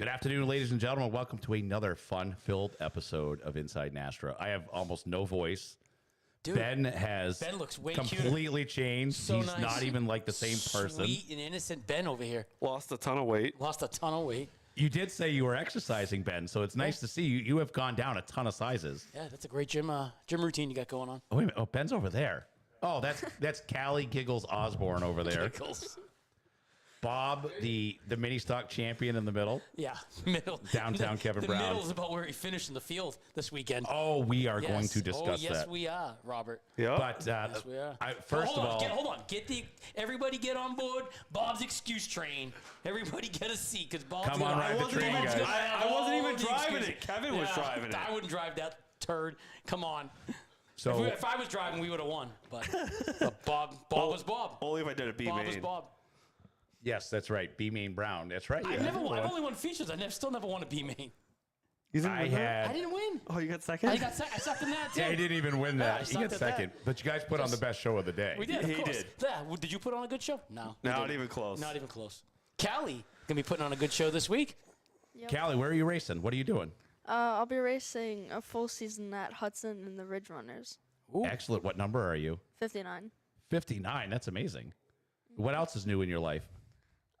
Good afternoon, ladies and gentlemen. Welcome to another fun-filled episode of Inside NHSTRA. I have almost no voice. Dude, Ben has looks way completely changed. So He's nice. not even like the same person. Sweet and innocent Ben over here. Lost a ton of weight. You did say you were exercising, Ben, so it's nice to see you. You have gone down a ton of sizes. Yeah, that's a great gym routine you got going on. Oh, wait a minute. Oh, Ben's over there. Oh, that's Callie Giggles Osborne over there. Giggles. Bob, the mini stock champion in the middle. Yeah, middle. Downtown Kevin Brown. The middle is about where he finished in the field this weekend. Oh, we are going to discuss that. Yes, we are, Robert. Yeah. But Yes, we are. First of all, hold on. Everybody get on board Bob's excuse train. Everybody get a seat because Bob's Come on, ride the train, guys. I wasn't even driving it. Kevin was driving it. I wouldn't drive that turd. Come on. So If I was driving, we would have won. But Bob was Bob. Only if I did a B Bob main. was Bob. yes, that's right. B Main Brown. That's right. I've never won. I've only won features. I still never won a B main. You didn't I win that? had. I didn't win. Oh, you got second? I sucked in that too. Yeah, he didn't even win Yeah, I that. He sucked got at second. that. But you guys put on the best show of the day. We did. Of He course. did. Yeah. Did you put on a good show? No. we Not didn't. even close. Not even close. Callie gonna be putting on a good show this week. Callie, where are you racing? What are you doing? I'll be racing a full season at Hudson and the Ridge Runners. Ooh. Excellent. What number are you? 59. 59. That's amazing. What else is new in your life?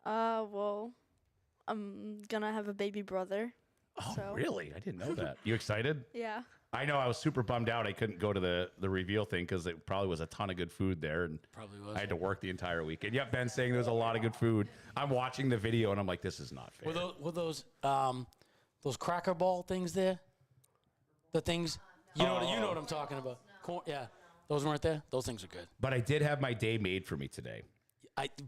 Well, I'm gonna have a baby brother. Oh, So- really? I didn't know that. You excited? Yeah. I know. I was super bummed out. I couldn't go to the reveal thing because it probably was a ton of good food there, and Probably was. I had to work the entire weekend. Yep, Ben's saying there's a lot of good food. I'm watching the video and I'm like, this is not fair. Were those cracker ball things there? The things you know what I'm talking about. Corn, yeah, those weren't there. Those things are good. But I did have my day made for me today.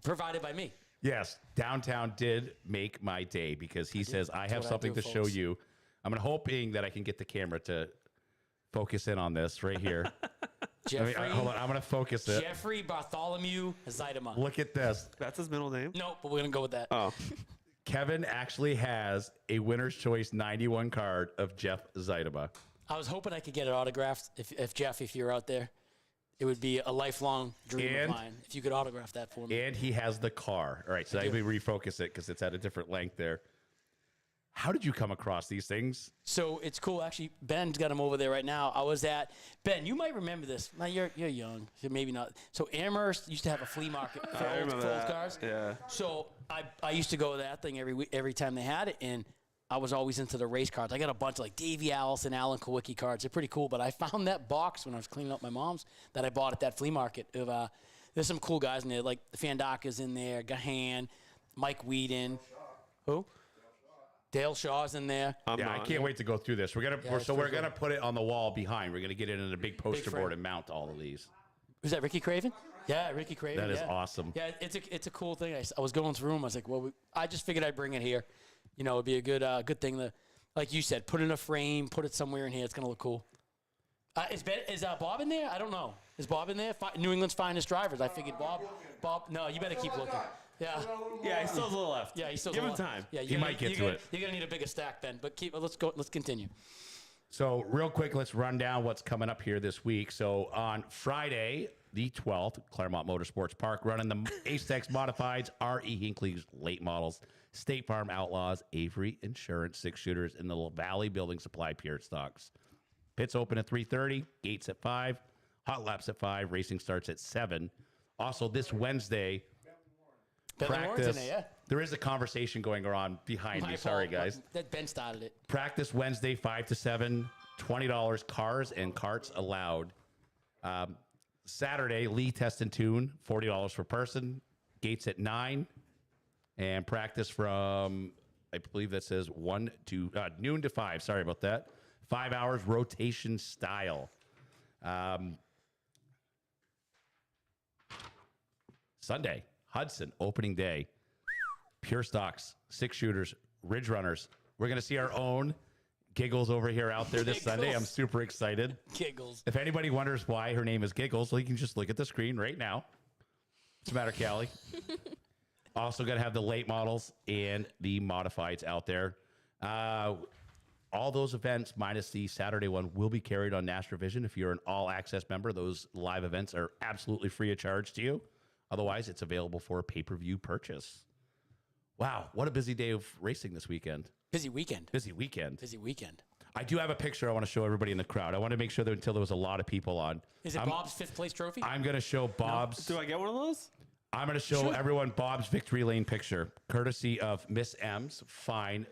Provided by me. Yes, downtown did make my day because he says I have what I something do, to show folks. you. I'm hoping that I can get the camera to focus in on this right here. Jeffrey. Hold on, I'm going to focus it. Jeffrey Bartholomew Zeidema. Look at this. That's his middle name? No, but we're gonna go with that. Oh. Kevin actually has a winner's choice 91 card of Jeff Zeidema. I was hoping I could get it autographed. If Jeff, if you're out there, it would be a lifelong dream And- of mine if you could autograph that for me. And he has the car. All right, so let me refocus it because it's at a different length there. How did you come across these things? So it's cool. Actually, Ben's got him over there right now. I was at Ben. You might remember this. Now you're young, so maybe not. So Amherst used to have a flea market for I old remember that. cars. Yeah. So I used to go to that thing every time they had it, and I was always into the race cards. I got a bunch of like Davey Allison, Alan Kowicki cards. They're pretty cool. But I found that box when I was cleaning up my mom's that I bought at that flea market. Of there's some cool guys in there, like Fandaka's in there, Gahan, Mike Whedon. Who? Dale Shaw's in there. I can't wait to go through this. We're gonna put it on the wall behind. We're gonna get it in a big poster frame. board and mount all of these. Was that Ricky Craven? Yeah, Ricky Craven. That is yeah. awesome. Yeah, it's a cool thing. I was going through them. I was like, well, I just figured I'd bring it here. You know, it'd be a good thing to, like you said, put it in a frame, put it somewhere in here. It's gonna look cool. Is Bob in there? I don't know. Is Bob in there? New England's finest drivers. I figured Bob. No, you better keep looking. Yeah. Yeah, he still has a little left. Yeah, he's still Give him time. Yeah, He might get to it. You're gonna need a bigger stack, Ben. But let's go. Let's continue. So real quick, let's run down what's coming up here this week. So on Friday, the 12th, Claremont Motorsports Park, running the Acex Modifieds, R.E. Hinckley's late models, State Farm Outlaws, Avery Insurance 6-shooters, and the Valley Building Supply Pure Stocks. Pits open at 3:30, gates at 5, hot laps at 5, racing starts at 7. Also, this Wednesday, Bentley Warren's in practice. there, yeah. There is a conversation going on behind My me. Sorry, fault. guys. That Ben started it. Practice Wednesday, 5 to 7, $20, cars and carts allowed. Saturday, Lee Test and Tune, $40 per person, gates at 9, and practice from, I believe that says noon to 5. Sorry about that. 5 hours rotation style. Sunday, Hudson, opening day. Pure Stocks, 6-shooters, Ridge Runners. We're going to see our own Giggles over here out there this Sunday. I'm super excited. Giggles. If anybody wonders why her name is Giggles, well, you can just look at the screen right now. What's the matter, Callie? Also going to have the late models and the modifieds out there. All those events, minus the Saturday one, will be carried on NHSTRA Vision. If you're an all-access member, those live events are absolutely free of charge to you. Otherwise, it's available for a pay-per-view purchase. Wow, what a busy day of racing this weekend. Busy weekend. Busy weekend. Busy weekend. I do have a picture I want to show everybody in the crowd. I want to make sure that until there was a lot of people on. Is it Bob's 5th place trophy? I'm going to show Bob's. Do I get one of those? I'm going to show everyone Bob's victory lane picture, courtesy of Miss M's fine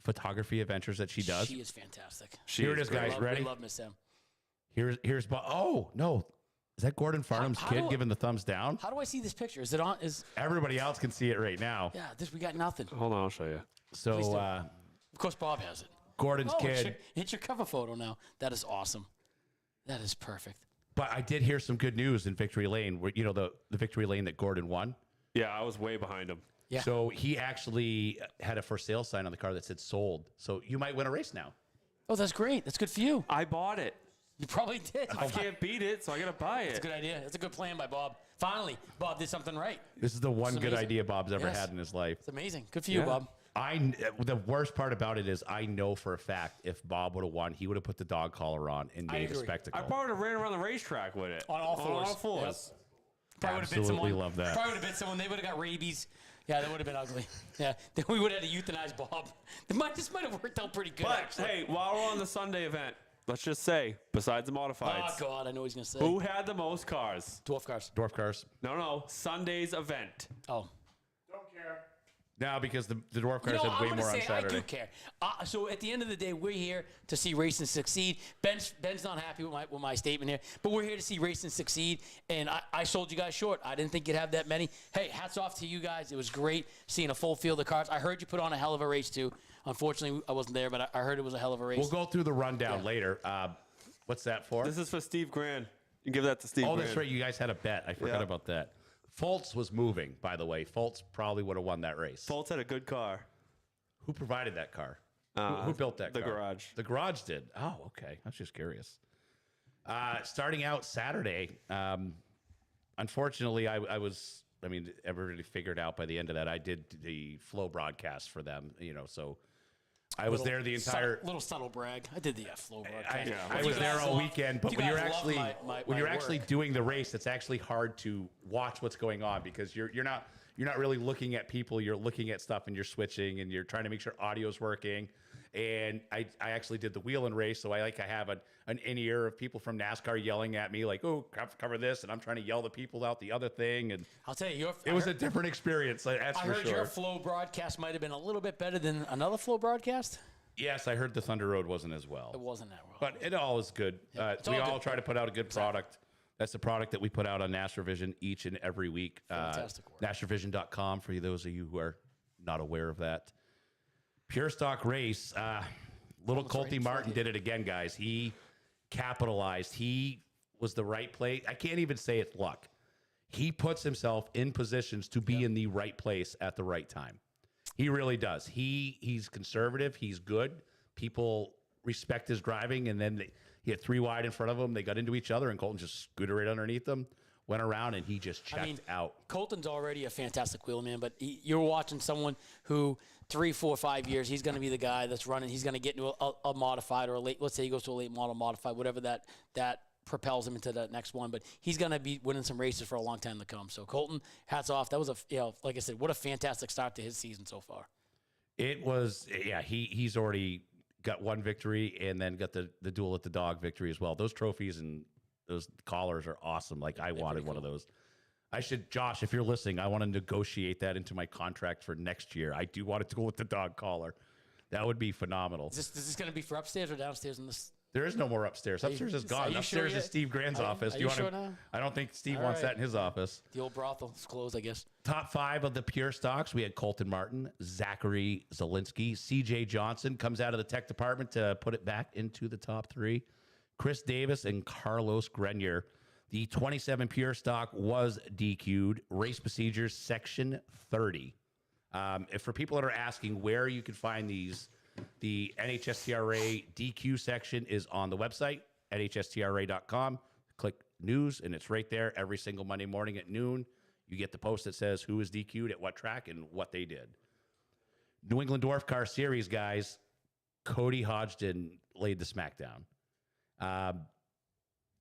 photography adventures that she does. She is fantastic. Here it is, guys. Ready? We love Miss M. Here's Bob. Oh, no. Is that Gordon Farnham's How kid do I- giving the thumbs down? How do I see this picture? Is it on? Everybody else can see it right now. Yeah, we got nothing. Hold on, I'll show you. So, Please do. Of course, Bob has it. Gordon's kid. It's your cover photo now. That is awesome. That is perfect. But I did hear some good news in Victory Lane, where, the Victory Lane that Gordon won. Yeah, I was way behind him. Yeah. So he actually had a for sale sign on the car that said sold. So you might win a race now. Oh, that's great. That's good for you. I bought it. You probably did. I can't beat it, so I gotta buy That's a it. good idea. That's a good plan by Bob. Finally, Bob did something right. This is the one It's good amazing. idea Bob's ever Yes. had in his life. It's amazing. Good for you, Yeah. Bob. The worst part about it is I know for a fact if Bob would have won, he would have put the dog collar on and made a agree. spectacle. I probably would have ran around the racetrack with it. On all fours. On all fours. Probably would have been Absolutely someone. love that. Probably would have been someone. They would have got rabies. Yeah, that would have been ugly. Yeah, then we would have had to euthanize Bob. This might have worked out pretty good. But actually. hey, while we're on the Sunday event, let's just say, besides the Oh modifieds, God, I know what he's gonna say. who had the most cars? Dwarf cars. Dwarf cars. No, Sunday's event. Oh. Now, because the dwarf cars had way I'm more gonna on say Saturday. I do care. So at the end of the day, we're here to see racing succeed. Ben's not happy with my statement here, but we're here to see racing succeed. And I sold you guys short. I didn't think you'd have that many. Hey, hats off to you guys. It was great seeing a full field of cars. I heard you put on a hell of a race too. Unfortunately, I wasn't there, but I heard it was a hell of a race. We'll go through the rundown later. What's that for? This is for Steve Grand. You give that to Steve Grand. That's right. You guys had a bet. I forgot Yeah. about that. Fultz was moving, by the way. Fultz probably would have won that race. Fultz had a good car. Who provided that car? Who built that the car? garage. The garage did. Oh, okay. I was just curious. Starting out Saturday, unfortunately, everybody figured out by the end of that. I did the flow broadcast for them, so I was there the entire. Little subtle brag. I did the flow broadcast. I If was you there guys all love- weekend, if but you when you're guys love actually my actually work. doing the race, it's actually hard to watch what's going on because you're not really looking at people. You're looking at stuff and you're switching and you're trying to make sure audio's working. And I actually did the wheel and race, so I have an in-ear of people from NASCAR yelling at me like, "Oh, cover this," and I'm trying to yell the people out the other thing. And I'll tell you, it was a different experience. That's I for heard sure. your flow broadcast might have been a little bit better than another flow broadcast. Yes, I heard the Thunder Road wasn't as well. It wasn't that well. But it all is good. It's We all all good. try to put out a good product. That's the product that we put out on NASCAR Vision each and every week. Fantastic work. NASCARvision.com for those of you who are not aware of that. Pure Stock Race. Little Colty Martin did it again, guys. He capitalized. He was the right place. I can't even say it's luck. He puts himself in positions to be in the right place at the right time. He really does. He's conservative. He's good. People respect his driving, and then he had 3 wide in front of him. They got into each other, and Colton just scooted right underneath them, went around, and he just checked out. Colton's already a fantastic wheelman, but you're watching someone who 3, 4, 5 years, he's going to be the guy that's running. He's going to get into a modified or a late. Let's say he goes to a late model modified, whatever that propels him into that next one. But he's going to be winning some races for a long time to come. So Colton, hats off. That was like I said, what a fantastic start to his season so far. It was, yeah. He's already got 1 victory, and then got the duel at the dog victory as well. Those trophies and those collars are awesome. Like I wanted one of those. Josh, if you're listening, I want to negotiate that into my contract for next year. I do want to duel with the dog collar. That would be phenomenal. Is this going to be for upstairs or downstairs in this? There is no more upstairs. Upstairs is Are gone. you Upstairs sure is Steve Grand's office. are Do you want sure to? now? I don't think Steve All wants right. that in his office. The old brothel's closed, I guess. Top 5 of the pure stocks. We had Colton Martin, Zachary Zielinski, CJ Johnson comes out of the tech department to put it back into the top 3. Chris Davis and Carlos Grenier. The 27 pure stock was DQ'd. Race procedures, section 30. If for people that are asking where you can find these, the NHSTRA DQ section is on the website, NHSTRA.com. Click news, and it's right there every single Monday morning at noon. You get the post that says who is DQ'd at what track and what they did. New England Dwarf Car Series, guys. Cody Hodgson laid the smackdown.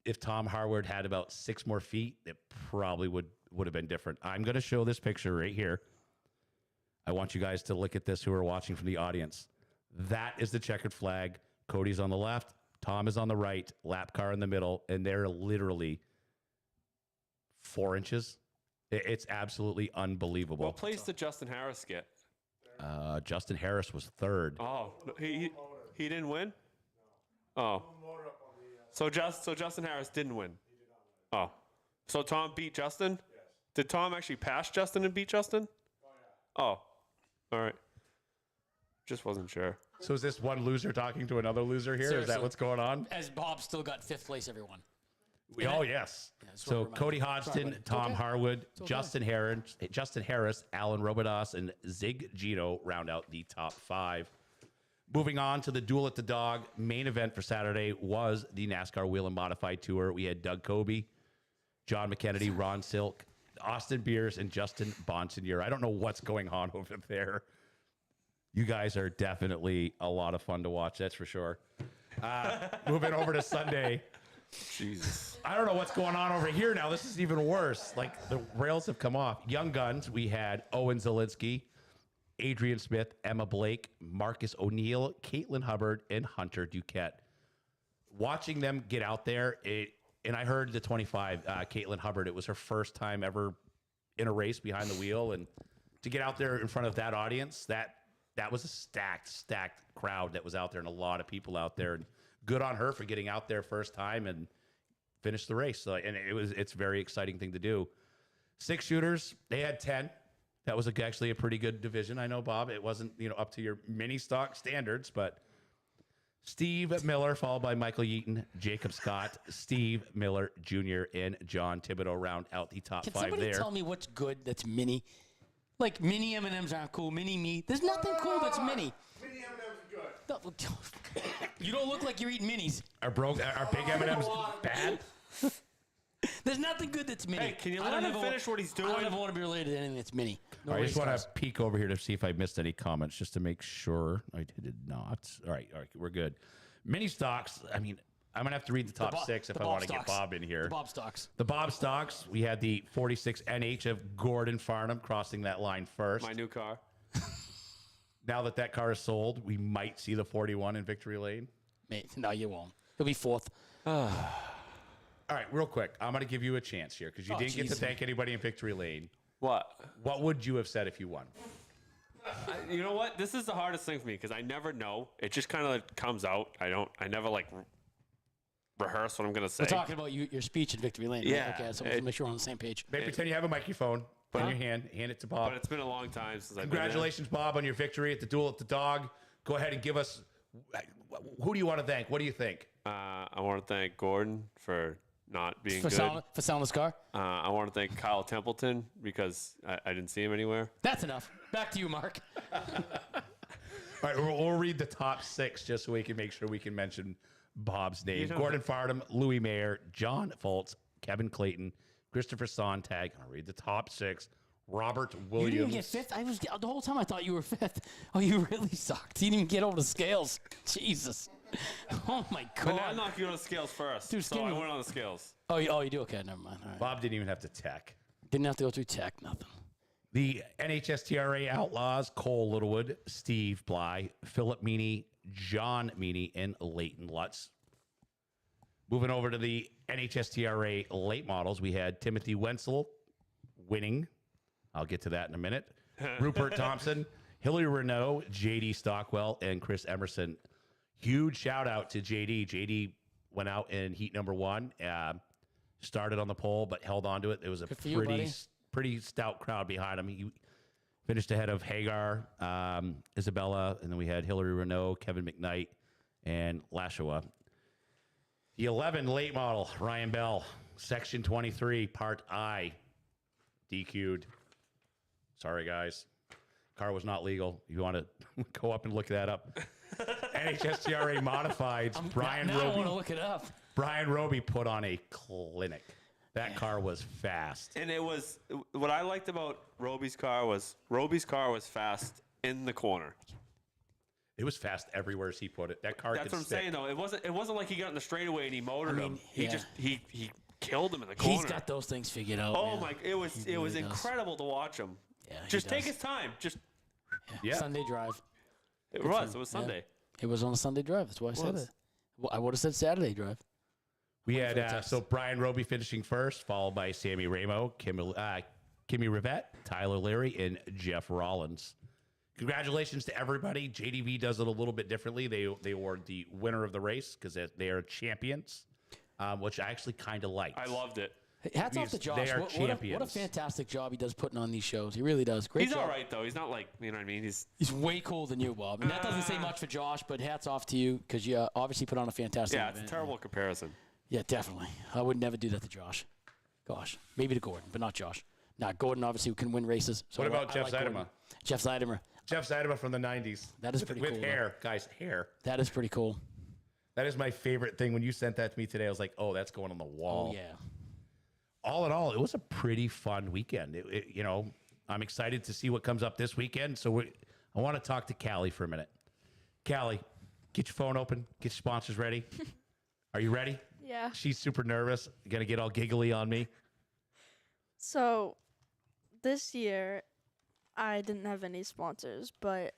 If Tom Harwood had about 6 more feet, it probably would have been different. I'm going to show this picture right here. I want you guys to look at this who are watching from the audience. That is the checkered flag. Cody's on the left. Tom is on the right. Lap car in the middle. And they're literally 4 inches. It's absolutely unbelievable. What place did Justin Harris get? Justin Harris was third. Oh, no, he didn't win? Oh. So Justin Harris didn't win? Oh. So Tom beat Justin? Yes. Did Tom actually pass Justin and beat Justin? Oh. All right. Just wasn't sure. So is this one loser talking to another loser here? Is Seriously. that what's going on? As Bob still got 5th place, everyone. Oh, yes. that's what So it reminds Cody me. Hodgson, Sorry, buddy. Tom Okay. Harwood, okay. Justin Harris, Alan Robidas, and Zig Gino round out the top 5. Moving on to the Duel at the Dog main event for Saturday was the NASCAR Wheel and Modified Tour. We had Doug Coby, John McKennedy, Ron Silk, Austin Beers, and Justin Bonsignor. I don't know what's going on over there. You guys are definitely a lot of fun to watch, that's for sure. Moving over to Sunday. Jesus. I don't know what's going on over here now. This is even worse. Like, the rails have come off. Young Guns, we had Owen Zielinski, Adrian Smith, Emma Blake, Marcus O'Neill, Caitlin Hubbard, and Hunter Duquette. Watching them get out there, and I heard the 25, Caitlin Hubbard, it was her first time ever in a race behind the wheel. And to get out there in front of that audience, that was a stacked crowd that was out there, and a lot of people out there. And good on her for getting out there first time and finish the race. So, and it's a very exciting thing to do. 6 shooters, they had 10. That was actually a pretty good division. I know, Bob, it wasn't up to your mini stock standards, but Steve Miller, followed by Michael Yeaton, Jacob Scott, Steve Miller Jr., and John Thibodeau round out the top Can 5 somebody there. tell me what's good that's mini? Like, mini M&Ms aren't cool. Mini me. There's nothing cool that's mini. Mini M&Ms are good. You don't look like you're eating minis. Are big M&Ms bad? There's nothing good that's mini. Hey, can you I let don't him ever finish what he's I don't doing? ever want to be related to anything that's mini. No I just race want cars. to peek over here to see if I missed any comments, just to make sure I did not. All right, we're good. Mini stocks. I mean, I'm gonna have to read the top 6 if I want to get Bob in here. The Bob stocks. The Bob stocks. We had the 46 NH of Gordon Farnham crossing that line first. My new car. Now that car is sold, we might see the 41 in Victory Lane. Mate, no, you won't. He'll be 4th. All right, real quick. I'm gonna give you a chance here because you Oh, didn't get to jeez. thank anybody in Victory Lane. What? What would you have said if you won? You know what? This is the hardest thing for me because I never know. It just kind of comes out. I never like rehearse what I'm gonna say. We're talking about your speech in Victory Lane. Yeah, Right? Okay, so let's make sure we're on the same page. Maybe pretend you have a microphone. Put it in your hand it to Bob. But it's been a long time since I've Congratulations, Bob, on your victory at the Duel at the Dog. Go ahead and give us. Who do you want to thank? What do you think? I want to thank Gordon for not being For good. selling this car? I want to thank Kyle Templeton because I didn't see him anywhere. That's enough. Back to you, Mark. All right, we'll read the top 6 just so we can make sure we can mention Bob's name. don't- Gordon Farnham, Louis Mayer, John Foltz, Kevin Clayton, Christopher Sontag. I'll read the top 6. Robert You Williams. didn't even get 5th? The whole time I thought you were 5th. Oh, you really sucked. You didn't even get over the scales. Jesus. Oh, my But now God. I'm not going on the scales first. Dude, so I skinny- went on the scales. Oh, you do? Okay, never mind. All right. Bob didn't even have to tech. Didn't have to go through tech, nothing. The NHSTRA Outlaws, Cole Littlewood, Steve Bly, Philip Meany, John Meany, and Leighton Lutz. Moving over to the NHSTRA late models, we had Timothy Wenzel winning. I'll get to that in a minute. Rupert Thompson, Hillary Renault, JD Stockwell, and Chris Emerson. Huge shout out to JD. JD went out in heat number 1, started on the pole, but held on to it. It was a Good for you, buddy. pretty stout crowd behind him. He finished ahead of Hagar, Isabella, and then we had Hillary Renault, Kevin McKnight, and Lashowa. The 11 late model, Ryan Bell, section 23, part I, DQ'd. Sorry, guys. Car was not legal. You want to go up and look that up. NHSTRA Modifieds, Brian now I want to Roby. look it up. Brian Roby put on a clinic. That car was fast. And it was what I liked about Roby's car was fast in the corner. It was fast everywhere as he put it. That car That's could what I'm stick. saying though. It wasn't like he got in the straightaway and he motored him. He yeah. just he killed him in the corner. He's got those things figured out. Oh man. my! It was He really does. incredible to watch him. Yeah, he Just take does. his time. Just Yeah. Sunday drive. It was. It was Sunday. It was on a Sunday drive. That's why I said was. it. Well, I would have said Saturday drive. We had so Brian Roby finishing first, followed by Sammy Ramo, Kimmy Rivette, Tyler Leary, and Jeff Rollins. Congratulations to everybody. JDV does it a little bit differently. They award the winner of the race because they are champions, which I actually kind of liked. I loved it. Hats off to Josh. They are What champions. a fantastic job he does putting on these shows. He really does. Great He's job. all right, though. He's not like, you know what I mean? He's Way cooler than you, Bob. And that doesn't say much for Josh, but hats off to you because you obviously put on a fantastic yeah, event. it's a terrible comparison. Yeah, definitely. I would never do that to Josh. Gosh, maybe to Gordon, but not Josh. Gordon obviously can win races. So What about Jeff like Gordon. Zeidema? Jeff Zeidema. Jeff Zeidema from the 90s. That is pretty with cool, hair, guys, hair. That is pretty cool. That is my favorite thing. When you sent that to me today, I was like, oh, that's going on the wall. Oh, yeah. All in all, it was a pretty fun weekend. I'm excited to see what comes up this weekend. So I want to talk to Callie for a minute. Callie, get your phone open. Get your sponsors ready. Are you ready? Yeah. She's super nervous. Going to get all giggly on me. So this year, I didn't have any sponsors, but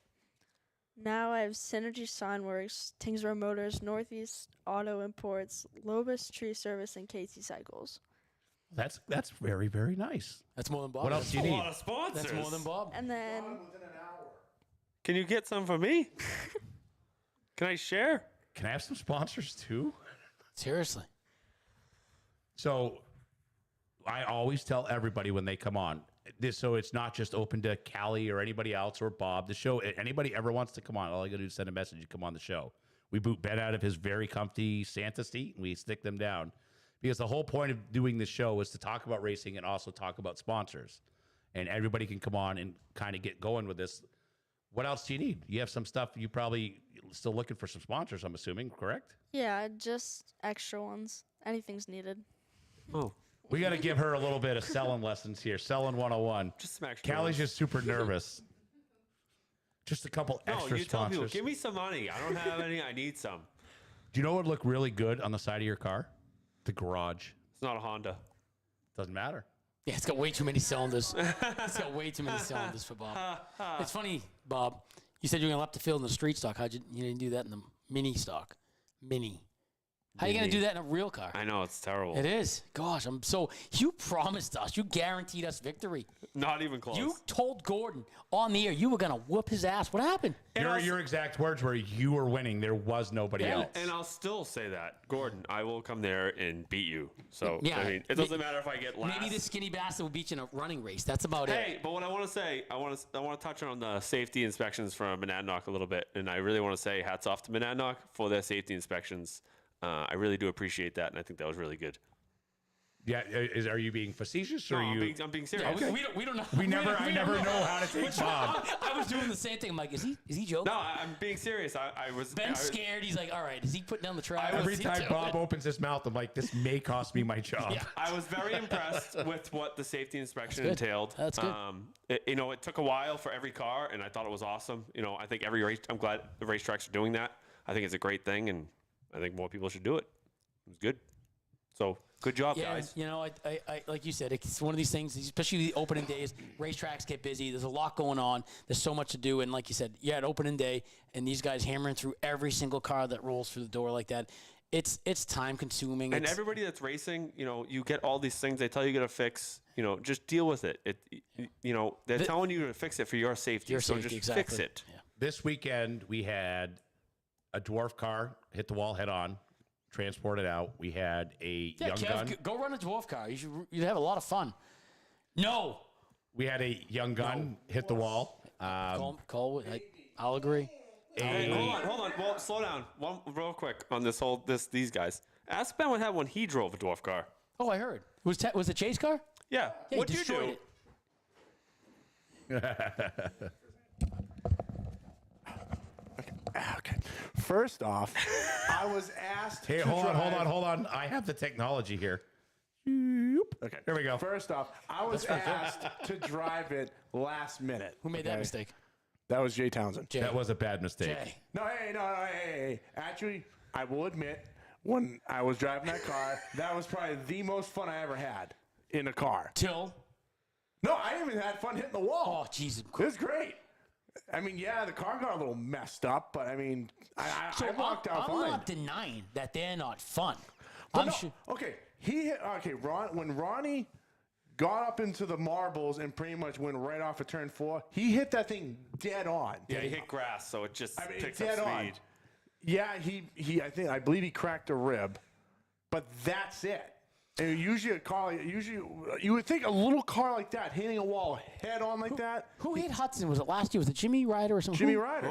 now I have Synergy Signworks, Tingsboro Motors, Northeast Auto Imports, Lobus Tree Service, and KT Cycles. That's very, very nice. That's more than Bob. What else do you A need? lot of sponsors. That's more than Bob. And then Can you get some for me? Can I share? Can I have some sponsors too? Seriously. So I always tell everybody when they come on this, so it's not just open to Callie or anybody else or Bob. The show, anybody ever wants to come on, all I gotta do is send a message and come on the show. We boot Ben out of his very comfy Santa seat and we stick them down. Because the whole point of doing this show is to talk about racing and also talk about sponsors. And everybody can come on and kind of get going with this. What else do you need? You have some stuff you probably still looking for some sponsors, I'm assuming, correct? yeah, just extra ones. Anything's needed. Oh, We got to give her a little bit of selling lessons here. Selling 101. just some extra. Callie's ones. just super nervous. Just a couple No, extra you tell sponsors. people, give me some money. I don't have any. I need some. Do you know what would look really good on the side of your car? The garage. It's not a Honda. Doesn't matter. Yeah, it's got way too many cylinders. It's got way too many cylinders for Bob. It's funny, Bob. You said you were going to lap the field in the street stock. You didn't do that in the mini stock? Mini. How are you going to do that in a real car? I know it's terrible. It is. Gosh, you promised us. You guaranteed us victory. Not even close. You told Gordon on the air you were going to whoop his ass. What happened? Your exact words were you were winning. There was nobody else. And I'll still say that, Gordon. I will come there and beat you. So Yeah. I mean, it doesn't matter if I get last. Maybe this skinny bastard will beat you in a running race. That's about Hey, it. but what I want to say, I want to touch on the safety inspections from Monadnock a little bit, and I really want to say hats off to Monadnock for their safety inspections. I really do appreciate that, and I think that was really good. Yeah, are you being facetious or No, are you? I'm being serious. Yeah, we don't know. I never know how to take Bob. I was doing the same thing. I'm like, is he joking? No, I'm being serious. I was. Ben's scared. He's like, all right, is he putting down the track? Every What's he time doing? Bob opens his mouth, I'm like, this may cost me my job. Yeah. I was very impressed with what the safety inspection That's good. entailed. That's good. It took a while for every car, and I thought it was awesome. I think every race. I'm glad the racetracks are doing that. I think it's a great thing, and I think more people should do it. It was good. So good job, Yeah, guys. I like you said, it's one of these things, especially the opening days, racetracks get busy. There's a lot going on. There's so much to do. And like you said, at opening day, and these guys hammering through every single car that rolls through the door like that. It's time consuming. And everybody that's racing, you get all these things they tell you got to fix. Just deal with it. They're telling you to fix it for your safety. Your so safety, just exactly. fix it. Yeah. This weekend we had a dwarf car hit the wall head on, transported out. We had a Yeah, young Kev, gun. go run a dwarf car. You'd have a lot of fun. No. We had a young gun hit the wall. Cole, I'll agree. Hey, hold on. Well, slow down. One real quick on these guys. Ask Ben what happened when he drove a dwarf car. Oh, I heard. Was it Chase car? Yeah. Yeah, What'd he you destroyed do? it. Okay. First off, I was asked. Hey, to hold drive- on. I have the technology here. Okay. There we go. First off, I was asked to drive it last minute. Who made that mistake? That was Jay Townsend. Jay. That was a bad mistake. Jay. No, hey. Actually, I will admit, when I was driving that car, that was probably the most fun I ever had in a car. Till. No, I even had fun hitting the wall. Oh, Jesus. It was great. I mean, yeah, the car got a little messed up, but I mean, I walked out I'm fine. not denying that they're not fun. But I'm no, sure. okay, when Ronnie got up into the marbles and pretty much went right off of turn 4, he hit that thing dead on. Yeah, he hit grass, so it just picks up dead speed. on. Yeah, I believe he cracked a rib, but that's it. And usually you would think a little car like that hitting a wall head on like that. Who hit Hudson? Was it last year? Was it Jimmy Ryder or something? Jimmy Ryder.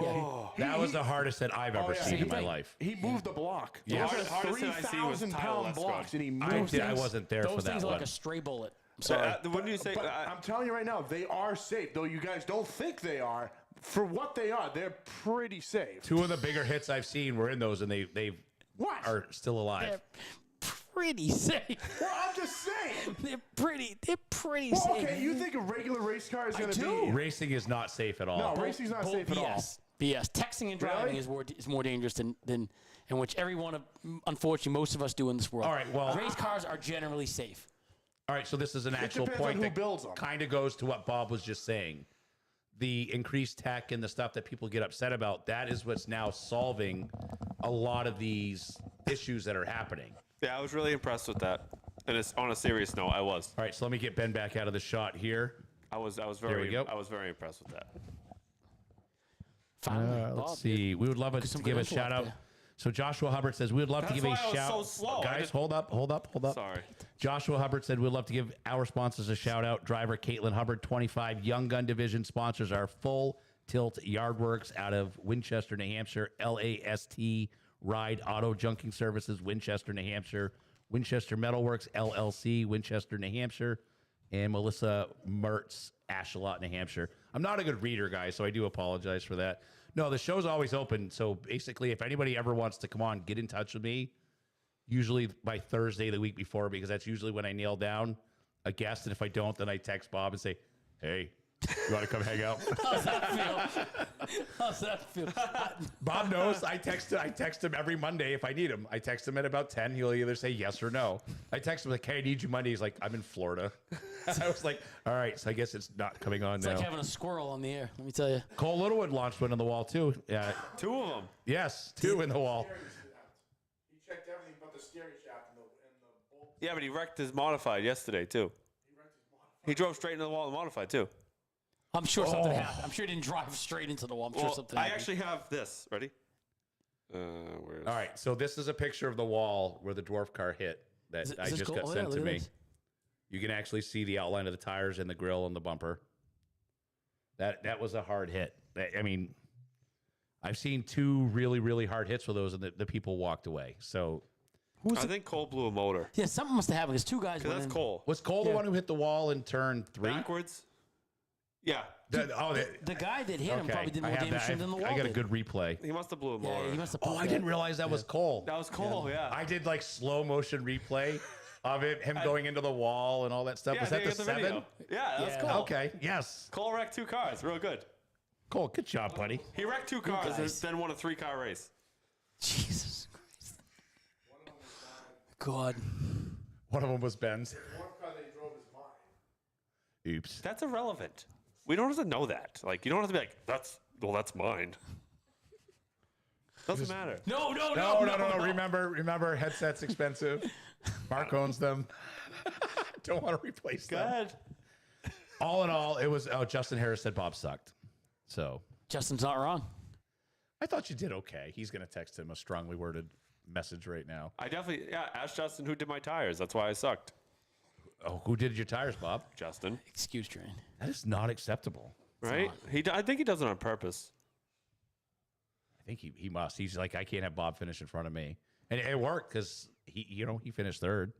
That was the hardest hit I've ever seen in my life. He moved the block. Yeah. Those are Hardest hit I see was 3,000 Tyler pound Lescott. blocks, and he moved I wasn't there for Those that things are one. like a stray bullet. I'm sorry. When do you say? But I'm telling you right now, they are safe. Though you guys don't think they are. For what they are, they're pretty safe. Two of the bigger hits I've seen were in those, and they What? are still alive. They're pretty safe. Well, I'm just saying. They're pretty Well, safe. okay, you think a regular race car is going to do. be? Racing is not safe at all. No, racing's not safe at all. BS. Texting and driving Really? is more dangerous than in which unfortunately, most of us do in this world. All right, well- race cars are generally safe. All right, so this is an actual depends on point who that builds them. kind of goes to what Bob was just saying. The increased tech and the stuff that people get upset about, that is what's now solving a lot of these issues that are happening. Yeah, I was really impressed with that. And it's on a serious note, I was. All right, so let me get Ben back out of the shot here. I was we very go. I was very impressed with that. Finally, Bob, Let's see. We would love to some give a good shout info up out. there. So Joshua Hubbard says we would love to That's give a why I was shout. so slow. I Guys, just- hold up. Sorry. Joshua Hubbard said we'd love to give our sponsors a shout out. Driver Caitlin Hubbard, 25 Young Gun Division sponsors our Full Tilt Yard Works out of Winchester, New Hampshire. LAST Ride Auto Junking Services, Winchester, New Hampshire. Winchester Metalworks LLC, Winchester, New Hampshire. And Melissa Mertz, Ashelot, New Hampshire. I'm not a good reader, guys, so I do apologize for that. No, the show's always open. So basically, if anybody ever wants to come on, get in touch with me. Usually by Thursday the week before, because that's usually when I nail down a guest. And if I don't, then I text Bob and say, hey, you want to come hang out? How's that feel? How's that feel? Bob knows. I text him every Monday if I need him. I text him at about 10. He'll either say yes or no. I text him like, hey, I need you Monday. He's like, I'm in Florida. I was like, all right, so I guess it's not coming on It's now. like having a squirrel on the air. Let me tell you. Cole Littlewood launched one on the wall too. Yeah. 2 of them. Yes, 2 in the wall. He checked everything but the steering shaft and the bolt. Yeah, but he wrecked his modified yesterday too. He drove straight into the wall and modified too. I'm sure something happened. I'm sure it didn't drive straight into the wall. I'm sure Well, something I happened. actually have this. Ready? Where's All right, so this is a picture of the wall where the dwarf car hit that Is I this just cool? got Oh, yeah, sent look to at me. this. You can actually see the outline of the tires and the grill and the bumper. That was a hard hit. I mean, I've seen 2 really, really hard hits with those, and the people walked away. So I think Cole blew a motor. Yeah, something must have happened because 2 guys 'Cause went that's in. Cole. was Cole the one who hit the wall in turn 3? Backwards. Yeah. The guy that hit him probably did I more have damage to him than the wall I got a did. good replay. He must have blew a Yeah, motor. he must have. Oh, pulled I that. didn't realize that was Cole. That was Cole. Yeah. I did like slow motion replay of it, him going into the wall and all that stuff. Yeah, Was I that think the I got 7? video. Yeah, that's Yeah. Cole. Okay, yes. Cole wrecked 2 cars. Real good. Cole, good job, buddy. He wrecked 2 cars guys. and then won a 3-car race. Jesus Christ. God. One of them was Ben's. One car they drove is mine. Oops. That's irrelevant. We don't have to know that. Like, you don't have to be like, that's mine. Doesn't matter. No. No. Remember, headset's expensive. Mark owns them. Don't want to replace Go them. ahead. All in all, it was. Oh, Justin Harris said Bob sucked. So Justin's not wrong. I thought you did okay. He's going to text him a strongly worded message right now. I definitely, ask Justin who did my tires. That's why I sucked. Oh, who did your tires, Bob? Justin. Excuse train. That is not acceptable. Right? I think he does it on purpose. I think he must. He's like, I can't have Bob finish in front of me, and it worked because he finished 3rd.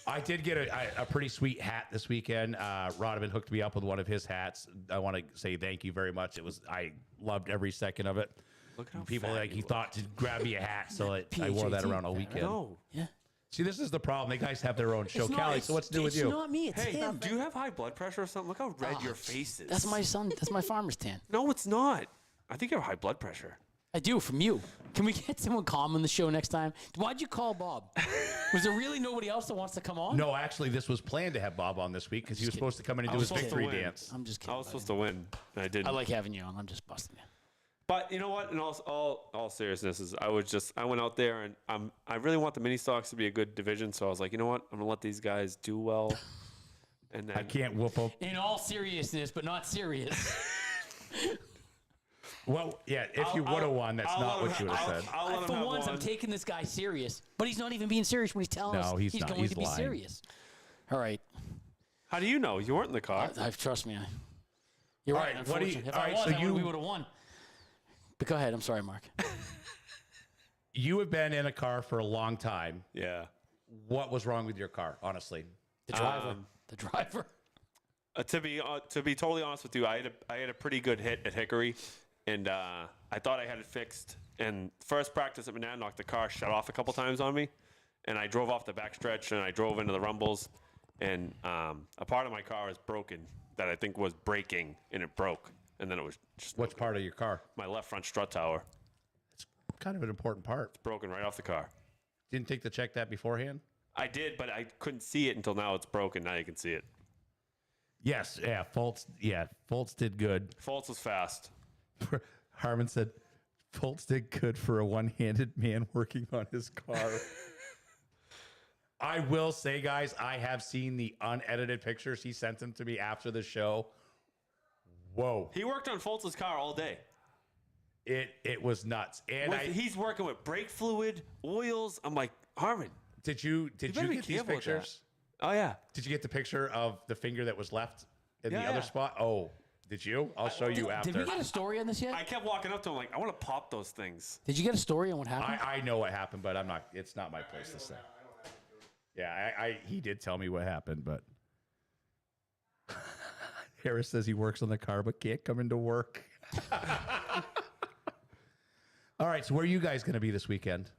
I did get a pretty sweet hat this weekend. Rodman hooked me up with one of his hats. I want to say thank you very much. I loved every second of it. Look how People fat like you he look. thought to grab me a hat, so I wore that around all weekend. No. Yeah. See, this is the problem. They guys have their own show. It's not- Callie, so what's new with It's you? not me. It's Hey, him. do you have high blood pressure or something? Look how red your face is. That's my son. That's my farmer's tan. No, it's not. I think you have high blood pressure. I do, from you. Can we get someone calm on the show next time? Why'd you call Bob? Was there really nobody else that wants to come on? No, actually, this was planned to have Bob on this week because he was supposed to come in and I do was his supposed to victory win. dance. I'm just kidding. I was supposed to win, and I didn't. I like having you on. I'm just busting you. But you know what? In all seriousness, is I went out there and I really want the mini stocks to be a good division. So I was like, you know what? I'm gonna let these guys do well. And then I can't whoop up. In all seriousness, but not serious. Well, yeah, if you would have won, that's not what you would have said. I'll let him For have once, I'm one. taking this guy serious, but he's not even being serious when he's telling us No, he's not. going He's to be lying. serious. All right. How do you know? You weren't in the car. Trust me. You're All right. right, what do you- Unfortunately. If all I right, was, so we would have won. But go ahead. I'm sorry, Mark. You have been in a car for a long time. Yeah. What was wrong with your car, honestly? The driver. The driver. To be totally honest with you, I had a pretty good hit at Hickory, and I thought I had it fixed. And first practice at Monadnock, the car shut off a couple times on me, and I drove off the backstretch and I drove into the rumbles, and a part of my car is broken that I think was braking, and it broke, and then it was just Which part of your car? my left front strut tower It's kind of an important part. broken right off the car. Didn't think to check that beforehand? I did, but I couldn't see it until now. It's broken. Now you can see it. Yes, yeah, Fultz did good. Fultz was fast. Harmon said, Fultz did good for a one-handed man working on his car. I will say, guys, I have seen the unedited pictures. He sent them to me after the show. Whoa. He worked on Fultz's car all day. It was nuts. And He's working with brake fluid, oils. I'm like, Harmon. did you better get be these careful with that. pictures? Oh yeah. Did you get the picture of the finger that was left in the Yeah, other yeah. spot? Oh, did you? I'll show you after. Did we get a story on this yet? I kept walking up to him like, I want to pop those things. Did you get a story on what happened? I know what happened, but I'm not. It's not my place to say. Yeah, he did tell me what happened, but Harris says he works on the car but can't come into work. All right, so where are you guys going to be this weekend?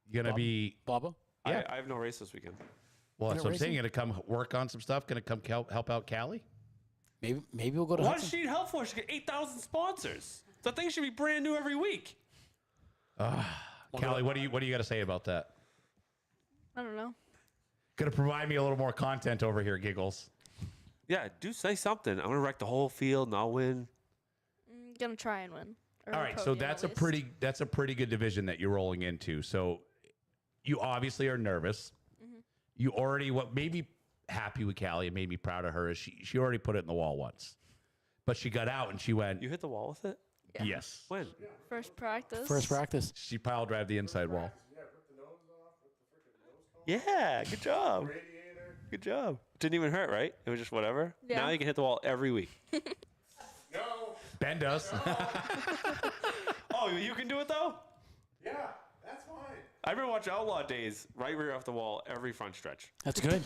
You going to be? Bubba? Yeah. I have no race this weekend. Well, that's what I'm racing? saying. Going to come work on some stuff. Going to come help out Callie. Maybe we'll go to What Hudson. does she need help for? She got 8,000 sponsors. The thing should be brand new every week. Callie, what do you got to say about that? I don't know. Going to provide me a little more content over here, Giggles. Yeah, do say something. I'm gonna wreck the whole field and I'll win. Gonna try and win. Or All the right, so podium that's at a least. pretty good division that you're rolling into. So you obviously are nervous. You already what made me happy with Callie and made me proud of her is she already put it in the wall once, but she got out and she went You hit the wall with it? Yeah. yes. When? First practice. First practice. She pile drive the inside wall. Yeah, good job. Good job. Didn't even hurt, right? It was just whatever. Yeah. Now you can hit the wall every week. Ben does. Oh, you can do it though? Yeah, that's fine. I've been watching Outlaw Days right rear off the wall every front stretch. That's good.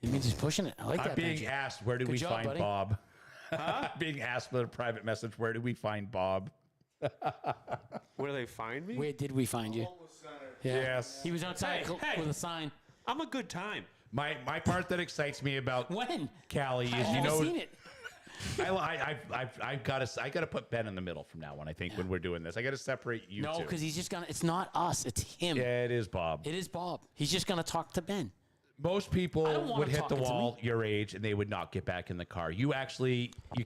It means he's pushing it. I like I'm that. being Benji. asked where do Good we job, find buddy. Bob? Being asked with a private message, where do we find Bob? Where do they find me? Where did we find you? Yeah. Yes. He was outside Hey. with a sign. I'm a good time. My part that excites me about When? Callie is I've you never know seen it. I gotta put Ben in the middle from now on. I think when we're doing this, I gotta separate you No, two. because he's just gonna. It's not us. It's him. Yeah, it is Bob. It is Bob. He's just gonna talk to Ben. Most I don't people want would him hit the talking to wall your age and they would not get back in the car. You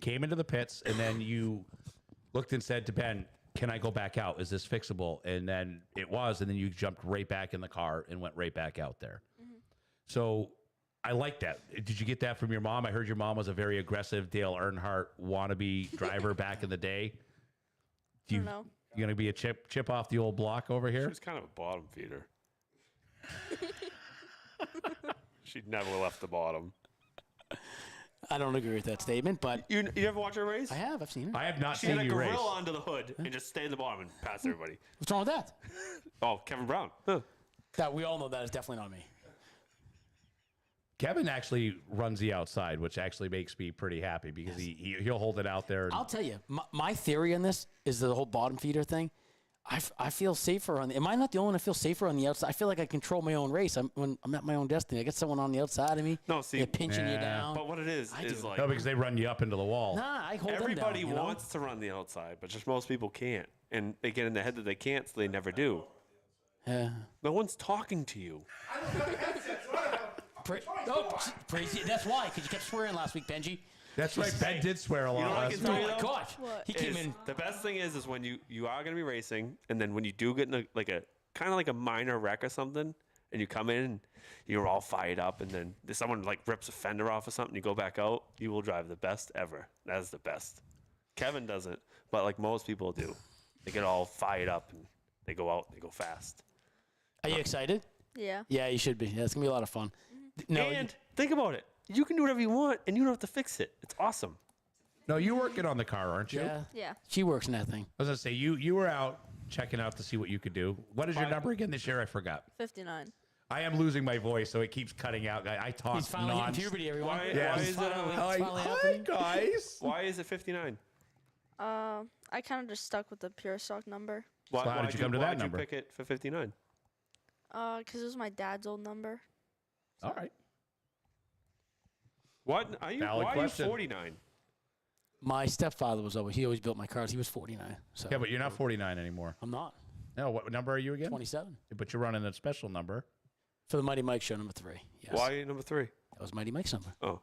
came into the pits and then you looked and said to Ben, "Can I go back out? Is this fixable?" And then it was, and then you jumped right back in the car and went right back out there. So I like that. Did you get that from your mom? I heard your mom was a very aggressive Dale Earnhardt wannabe driver back in the day. I don't know. You gonna be a chip off the old block over She here? was kind of a bottom feeder. She'd never left the bottom. I don't agree with that statement, but You ever watch her race? I have. I've seen it. I have not She seen had a you race. gorilla under the hood and just stay in the bottom and pass everybody. What's wrong with that? Oh, Kevin Brown. Huh. That we all know that is definitely not me. Kevin actually runs the outside, which actually makes me pretty happy because he'll hold it out there. And I'll tell you, my theory on this is the whole bottom feeder thing. I feel safer on the. Am I not the only one that feels safer on the outside? I feel like I control my own race. When I'm at my own destiny. I get someone on the outside of me. No, see- they're pinching you Yeah. down. But what it is do. like no, because they run you up into the wall. Nah, I hold everybody them down, you know? wants to run the outside, but just most people can't. and they get in their head that they can't, so they never do. Yeah. No one's talking to you. That's why, because you kept swearing last week, Benji. That's right. Ben did swear a lot. You know what I last can week. tell Oh you my though? gosh. What? He came in. The best thing is when you are going to be racing, and then when you do get in a kind of like a minor wreck or something, and you come in and you're all fired up, and then someone like rips a fender off or something, you go back out, you will drive the best ever. That is the best. Kevin doesn't, but like most people do, they get all fired up and they go out, they go fast. Are you excited? Yeah. Yeah, you should be. Yeah, it's going to be a lot of fun. No, And think about it. You can do whatever you want, and you don't have to fix it. It's awesome. No, you're working on the car, aren't you? yeah. Yeah. She works in that thing. I was gonna say you were out checking out to see what you could do. What is your number again this year? I forgot. 59. I am losing my voice, so it keeps cutting out. I talk He's finally hitting non. puberty, everyone. Why- Yes. why is it, Hi, finally hi, happening. guys. Why is it 59? I kind of just stuck with the pure stock number. Why, So how did you come to that number? Why did you pick it for 59? Because it was my dad's old number. All right. What are you? Valid why question. are you 49? My stepfather was he always built my cars. He was 49. So Yeah, but you're not 49 anymore. I'm not. No, what number are you again? 27. But you're running a special number. For the Mighty Mike show, number 3. Yes. Why are you number 3? That was Mighty Mike's number. Oh,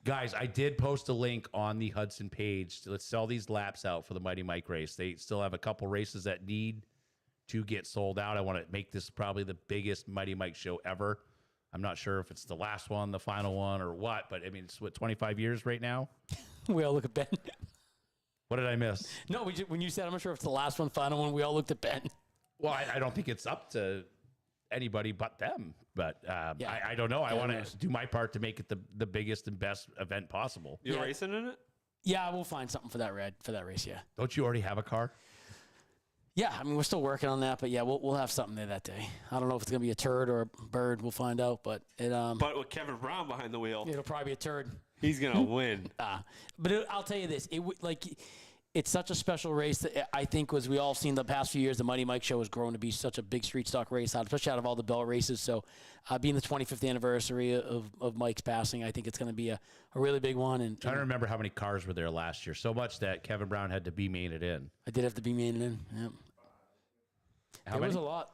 Guys, I did post a link on the Hudson page. Let's sell these laps out for the Mighty Mike race. They still have a couple races that need to get sold out. I want to make this probably the biggest Mighty Mike show ever. I'm not sure if it's the last one, the final one, or what, but I mean, it's what, 25 years right now? We all look at Ben. What did I miss? No, when you said, I'm not sure if it's the last one, final one, we all looked at Ben. Well, I don't think it's up to anybody but them. But Yeah. I don't know. I Yeah, want it to is. do my part to make it the biggest and best event possible. you're Yeah. racing in it? Yeah, we'll find something for that race, yeah. Don't you already have a car? Yeah, I mean, we're still working on that, but yeah, we'll have something there that day. I don't know if it's going to be a turd or a bird. We'll find out, but But with Kevin Brown behind the wheel, it'll probably be a turd. he's gonna win. But I'll tell you this: it's such a special race that I think, as we all seen the past few years, the Mighty Mike Show has grown to be such a big street stock race, especially out of all the belt races. So, being the 25th anniversary of Mike's passing, I think it's going to be a really big one. And Trying to remember how many cars were there last year. So much that Kevin Brown had to B-main it in. I did have to be manning in. Yep. How There many? was a lot.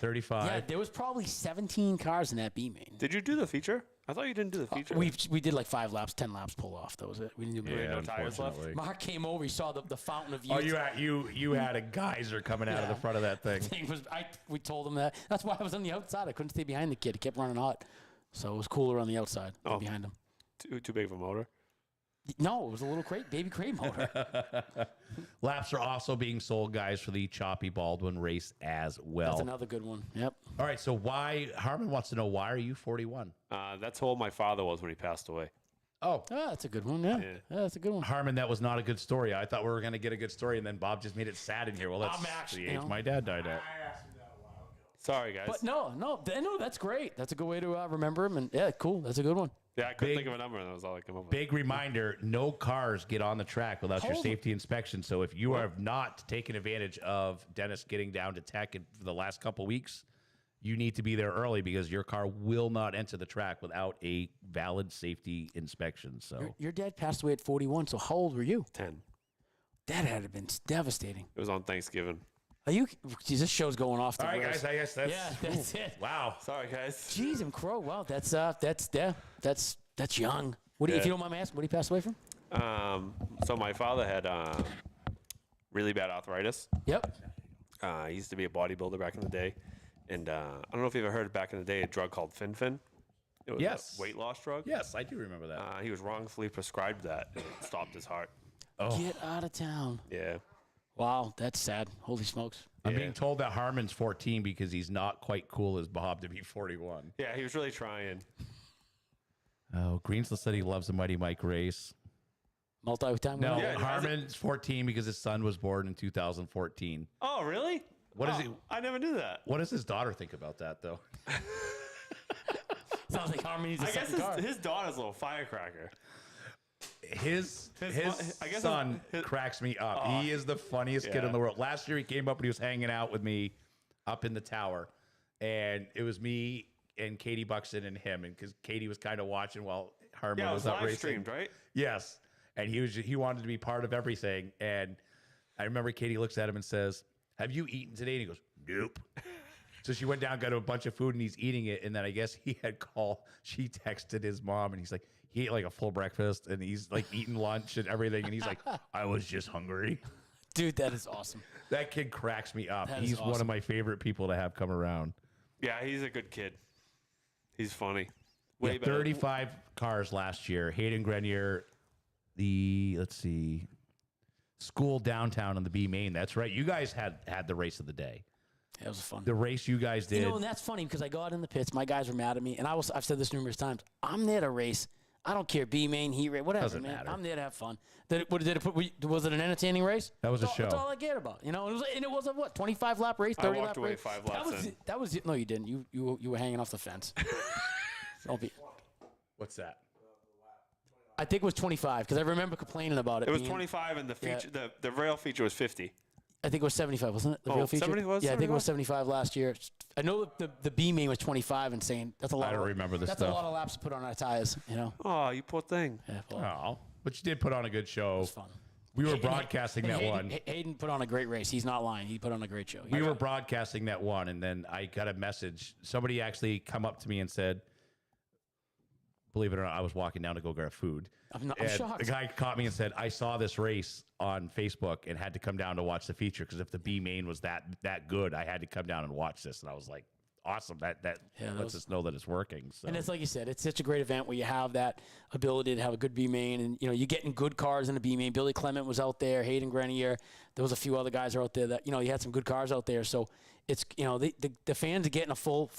35. Yeah, there was probably 17 cars in that B main. Did you do the feature? I thought you didn't do the feature. We did like 5 laps, 10 laps pull off. That was it. We didn't do Yeah, no tires left? unfortunately. Mark came over. He saw the fountain of youth. Oh, you had a geyser coming out of the front of that thing. We told him that. That's why I was on the outside. I couldn't stay behind the kid. He kept running hot. So it was cooler on the outside than behind him. Too big of a motor. No, it was a little baby crate motor. Laps are also being sold, guys, for the Choppy Baldwin race as well. That's another good one. Yep. All right, so Harmon wants to know, why are you 41? That's how old my father was when he passed away. Oh, That's a good one. Yeah. That's a good one. Harmon, that was not a good story. I thought we were going to get a good story, and then Bob just made it sad in here. Well, that's I'm actually- the age you know. my dad died at. Sorry, guys. But no, that's great. That's a good way to remember him. And yeah, cool. That's a good one. yeah, I couldn't Big- think of a number, and that was all I came up with. Big reminder, no cars get on the track without your Hold- safety inspection. So if you have not taken advantage of Dennis getting down to tech for the last couple weeks, you need to be there early because your car will not enter the track without a valid safety inspection. So Your dad passed away at 41. So how old were you? 10. That had to have been devastating. It was on Thanksgiving. Are you? Geez, this show's going off the all right, rails. guys, I guess that's Yeah, that's it. wow. Sorry, guys. Jeez, and Crow. Wow, that's young. What do you, if Yeah. you don't mind me asking, what did he pass away from? So my father had really bad arthritis. Yep. He used to be a bodybuilder back in the day. And I don't know if you've ever heard back in the day a drug called Fin. It was Yes. a weight loss drug. Yes, I do remember that. He was wrongfully prescribed that and it stopped his heart. Get out of town. Yeah. Wow, that's sad. Holy smokes. I'm being told that Harmon's 14 because he's not quite cool as Bob to be 41. Yeah, he was really trying. Oh, Greensville said he loves the Mighty Mike race. Multi-time No, winner? Yeah, Harmon's 14 because his son was born in 2014. Oh, really? What is Oh, he? I never knew that. What does his daughter think about that, though? Sounds like Harmon needs a I guess second car. his daughter's a little firecracker. His I guess son his- cracks me up. He is the funniest kid Yeah. in the world. Last year he came up and he was hanging out with me up in the tower, and it was me and Katie Buxton and him, and because Katie was kind of watching while Harmon Yeah, it was was out live racing. streamed, right? Yes, and he wanted to be part of everything, and I remember Katie looks at him and says, "Have you eaten today?" And he goes, "Nope." So she went down, got him a bunch of food, and he's eating it. And then I guess she texted his mom, and he's like, he ate like a full breakfast, and he's like eating lunch and everything. And he's like, "I was just hungry." Dude, that is awesome. That kid cracks me up. That is He's one awesome. of my favorite people to have come around. Yeah, he's a good kid. He's funny. Yeah, Way better. 35 cars last year. Hayden Grenier, let's see, school downtown on the B Main. That's right. You guys had the race of the day. That was fun. The race you guys did. You know, and that's funny because I got in the pits. My guys were mad at me, and I've said this numerous times. I'm there to race. I don't care, B main, heat race, whatever, Doesn't man. matter. I'm there to have fun. Was it an entertaining race? That was a That's show. That's all I cared about. You know, it was a what, 25 lap race, 30 I walked lap away race. 5 laps in. That was it. No, you didn't. You were hanging off the fence. Don't be. What's that? I think it was 25 because I remember complaining about it. It was being- 25, and the feature, the rail feature was 50. I think it was 75, wasn't it? The Oh, real feature. 70 was yeah, I think it was 75? 75 last year. I know the B main was 25 and saying that's a lot. I don't remember this That's stuff. a lot of laps to put on our tires. You know. Oh, you poor thing. Yeah, well, Oh, but you did put on a good show. it was fun. We were And broadcasting that Hayden, one. Hayden put on a great race. He's not lying. He put on a great show. We were broadcasting that one, and then I got a message. Somebody actually come up to me and said, believe it or not, I was walking down to go grab food. I'm And shocked. the guy caught me and said, "I saw this race on Facebook and had to come down to watch the feature because if the B main was that good, I had to come down and watch this." And I was like, "Awesome! That Yeah, lets us know that it's working." So. And it's like you said, it's such a great event where you have that ability to have a good B main, and you're getting good cars in the B main. Billy Clement was out there, Hayden Grenier. There was a few other guys out there that you had some good cars out there. So it's the fans are getting a full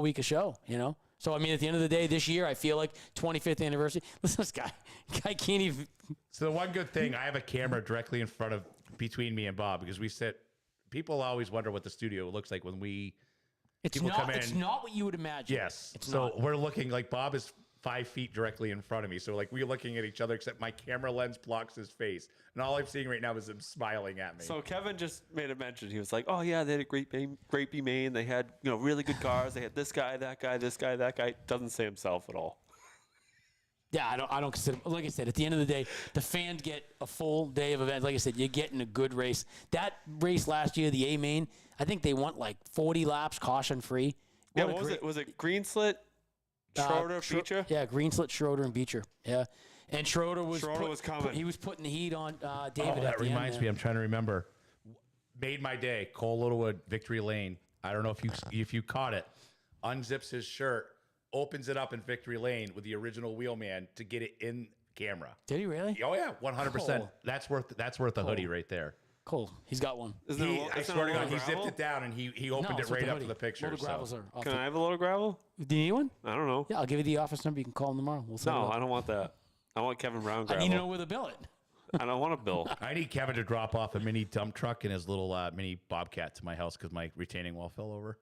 week of show. So I mean, at the end of the day, this year I feel like 25th anniversary. Listen, this guy can't even. So the one good thing, I have a camera directly in front of between me and Bob because we sit. People always wonder what the studio looks like when we. It's People come not. It's in- not what you would imagine. Yes. It's So not. we're looking like Bob is 5 feet directly in front of me. So like we're looking at each other, except my camera lens blocks his face, and all I'm seeing right now is him smiling at me. So Kevin just made a mention. He was like, "Oh yeah, they had a great B main. They had really good cars. They had this guy, that guy, this guy, that guy." Doesn't say himself at all. Yeah, I don't consider. Like I said, at the end of the day, the fans get a full day of events. Like I said, you're getting a good race. That race last year, the A main, I think they went like 40 laps, caution free. Yeah, what was it? Was it Greenslit, Schroeder, Feature? Yeah, Greenslit, Schroeder, and Beecher. Yeah, and Schroeder was coming. He was putting the heat on David. Oh, that at the reminds end me. I'm trying to remember. Made my day. Cole Littlewood, Victory Lane. I don't know if you caught it. Unzips his shirt, opens it up in Victory Lane with the original wheelman to get it in camera. Did he really? Oh yeah, 100%. Cool. That's worth a hoodie right there. Cool. He's got one. I swear to God, he zipped it down and he opened it's it with right the up to hoodie. the picture. Load of gravels So. are off Can the- I have a load of gravel? Do you need one? I don't know. Yeah, I'll give you the office number. You can call him tomorrow. We'll set it No, up. I don't want that. I want Kevin Brown I gravel. need to know where to bill it. I don't want a bill. I need Kevin to drop off a mini dump truck and his little mini Bobcat to my house because my retaining wall fell over.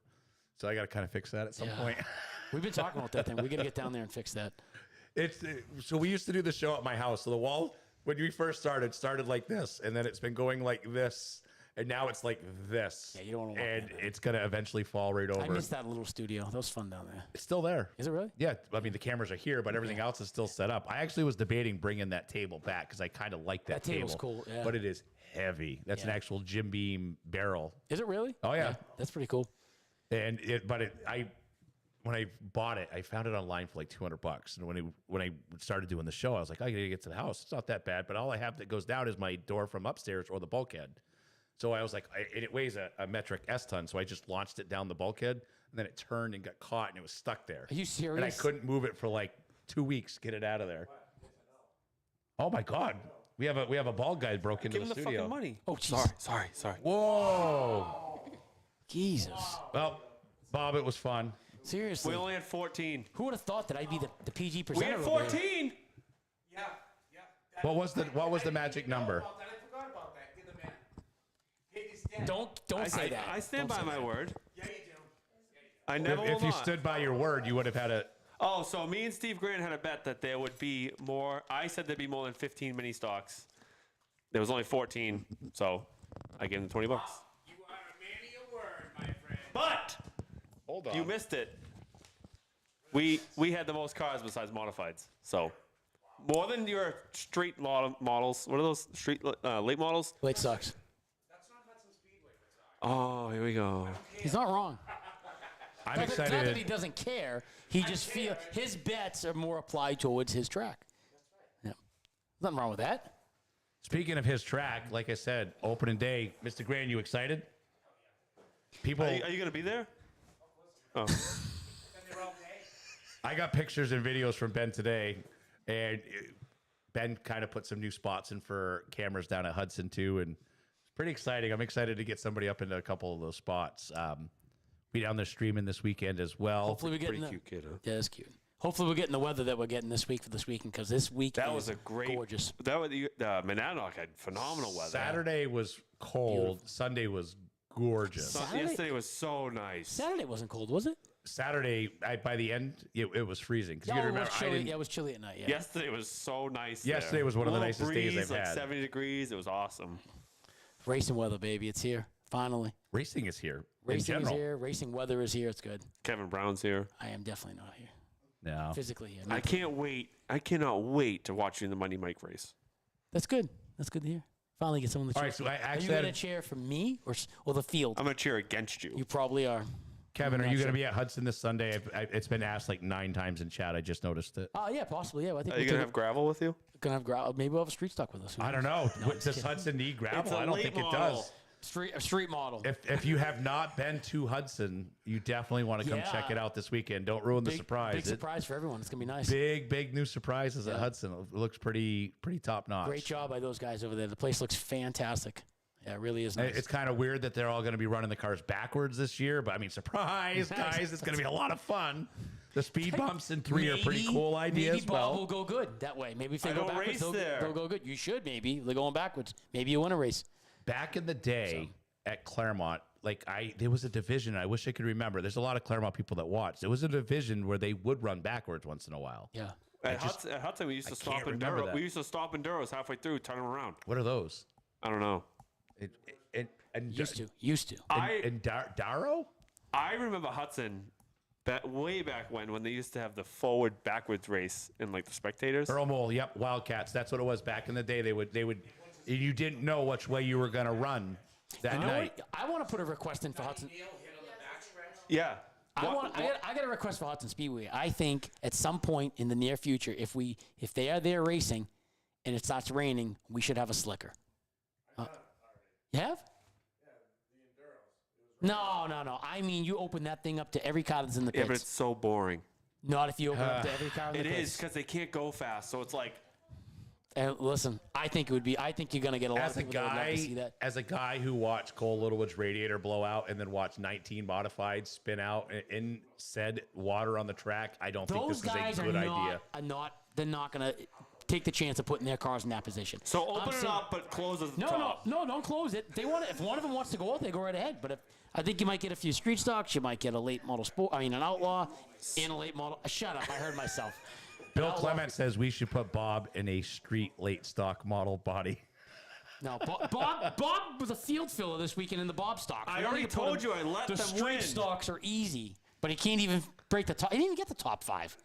So I got to kind of fix that at some Yeah. point. We've been talking about that thing. We got to get down there and fix that. So we used to do the show at my house. So the wall, when we first started like this, and then it's been going like this, and now it's like this. Yeah, you don't wanna walk And in that. it's gonna eventually fall right over. I miss that little studio. That was fun down there. It's still there. Is it really? Yeah, I mean the cameras are here, but everything else is still set up. I actually was debating bringing that table back because I kind of like that table's table. cool, yeah. But it is heavy. That's an Yeah. actual Jim Beam barrel, Is it really? Oh, yeah. That's pretty cool. and when I bought it, I found it online for like $200. And when I started doing the show, I was like, I gotta get to the house. It's not that bad, but all I have that goes down is my door from upstairs or the bulkhead. So I was like, and it weighs a metric S-ton, so I just launched it down the bulkhead, and then it turned and got caught, and it was stuck there. Are you And I serious? couldn't move it for like 2 weeks, get it out of there. Oh my God, we have a bald guy broke into Give him the the studio. fucking money. Oh, jeez. Sorry. Whoa. Jesus. Well, Bob, it was fun. Seriously. We only had 14. Who would have thought that I'd be the PG presenter? We had over here? 14. Yeah. What was the magic number? I forgot about that. Get the man. His dad. Don't say that. I stand Don't by say my that. word. Yeah, you do. I never If will you not. stood by your word, you would have had a. Oh, so me and Steve Grant had a bet that there would be more. I said there'd be more than 15 mini stocks. There was only 14, so I gave him $20. You are a man of your word, my friend. But Hold on. you missed it. We had the most cars besides modifieds, so more than your street models. What are those street late models? Late sucks. Oh, here we go. He's not wrong. I'm It's not that he excited. doesn't care. He just feel his bets are more applied towards his track. Yeah, nothing wrong with that. Speaking of his track, like I said, opening day, Mr. Grand, you excited? People, Are you going to be there? Oh. I got pictures and videos from Ben today, and Ben kind of put some new spots in for cameras down at Hudson too, and it's pretty exciting. I'm excited to get somebody up into a couple of those spots. Be down there streaming this weekend as well. Hopefully we get Pretty the, cute kid, huh? Yeah, that's cute. Hopefully we're getting the weather that we're getting this week for this weekend because this week That is was a great. gorgeous. That was Monadnock had phenomenal weather. Saturday was cold. Sunday was gorgeous. Saturday- Yesterday was so nice. Saturday wasn't cold, was it? Saturday, by the end, it was freezing. Because you No, gotta it was remember, I chilly. didn't, Yeah, it was chilly at night. Yeah. Yesterday was so nice. Yesterday there. was one of the Little nicest days breeze, I've like had. 70 degrees. It was awesome. Racing weather, baby. It's here. Finally. racing is here. in Racing is general. here. Racing weather is here. It's good. Kevin Brown's here. I am definitely not here. No. Physically here. I can't wait. I cannot wait to watch you in the Money Mike race. That's good. That's good to hear. Finally get someone to cheer. All right, so I Are you actually going to had, cheer for me or the field? I'm gonna cheer against you. You probably are. Kevin, are not you going sure. to be at Hudson this Sunday? It's been asked like 9 times in chat. I just noticed it. Oh, yeah, possibly. Yeah, I think Are you gonna have gravel with you? gonna have ground. Maybe we'll have a street stock with us. Who I don't knows? know. Does Hudson need gravel? It's a I don't late think it model. does. Street model. If you have not been to Hudson, you definitely want to come Yeah. check it out this weekend. Don't ruin the surprise. Big surprise for everyone. It's gonna be nice. Big new surprises at Hudson. It looks pretty top notch. Great job by those guys over there. The place looks fantastic. Yeah, it really is nice. It's kind of weird that they're all going to be running the cars backwards this year, but I mean, surprise, guys! It's going to be a lot of fun. The speed bumps in 3 are pretty cool idea Maybe as Bob will well. go good that way. Maybe if they I go don't backwards, race they'll, there. they'll go good. You should maybe. They're going backwards. Maybe you win a race. Back in the day at Claremont, there was a division. I wish I could remember. There's a lot of Claremont people that watch. There was a division where they would run backwards once in a while. Yeah. At Hudson, we used to stop can't in remember Duros. that. We used to stop in Duros halfway through, turn them around. What are those? I don't know. Used to. And Darrow? I remember Hudson way back when they used to have the forward backwards race in like the spectators. Earl Mole, yep, Wildcats. That's what it was back in the day. They would. You didn't know which way you were going to run that You know night. what? I want to put a request in for Hudson. Yeah. I got a request for Hudson Speedway. I think at some point in the near future, if they are there racing, and it starts raining, we should have a slicker. You have? No. I mean, you open that thing up to every car that's in the Yeah, but pits. it's so boring. Not if you open up to every car in the It pits. is because they can't go fast. So it's like, And listen, I think it would be. I think you're going to get a lot As of a people that would love to see guy, that. who watched Cole Littlewood's radiator blow out and then watched 19 modified spin out in said water on the track, I don't think Those this guys is a are good not, idea. They're not going to take the chance of putting their cars in that position. so open I'm it saying- up, but close at the No, top. don't close it. They want it. If one of them wants to go out, they go right ahead. But I think you might get a few street stocks. You might get a late model sport. I mean, an outlaw and a late model. Shut up! I heard myself. Bill Outlaw- Clement says we should put Bob in a street late stock model body. No, Bob was a field filler this weekend in the Bob stocks. I We don't already need to put told him- you I let the them street win. stocks are easy, but he can't even break the top. He didn't even get the top 5.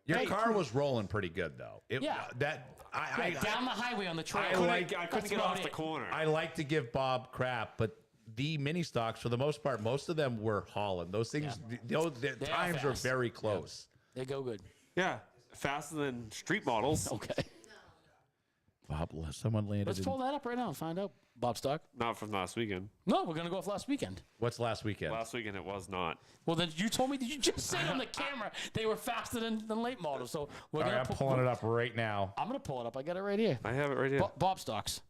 Your car was rolling pretty good though. Yeah. Down the highway on the trail. I couldn't That's get about off the it. corner. I like to give Bob crap, but the mini stocks, for the most part, most of them were hauling. Those things, the They are times are fast. very close. They go good. Yeah, faster than street models. Okay. Bob, someone landed Let's in. pull that up right now and find out. Bob stock. Not from last weekend. No, we're gonna go off last weekend. What's last weekend? Last weekend it was not. Well, then you told me that you just said on the camera they were faster than late models. So we're All gonna right, I'm pulling it up right now. I'm gonna pull it up. I got it right here. I have it right here. Bob stocks.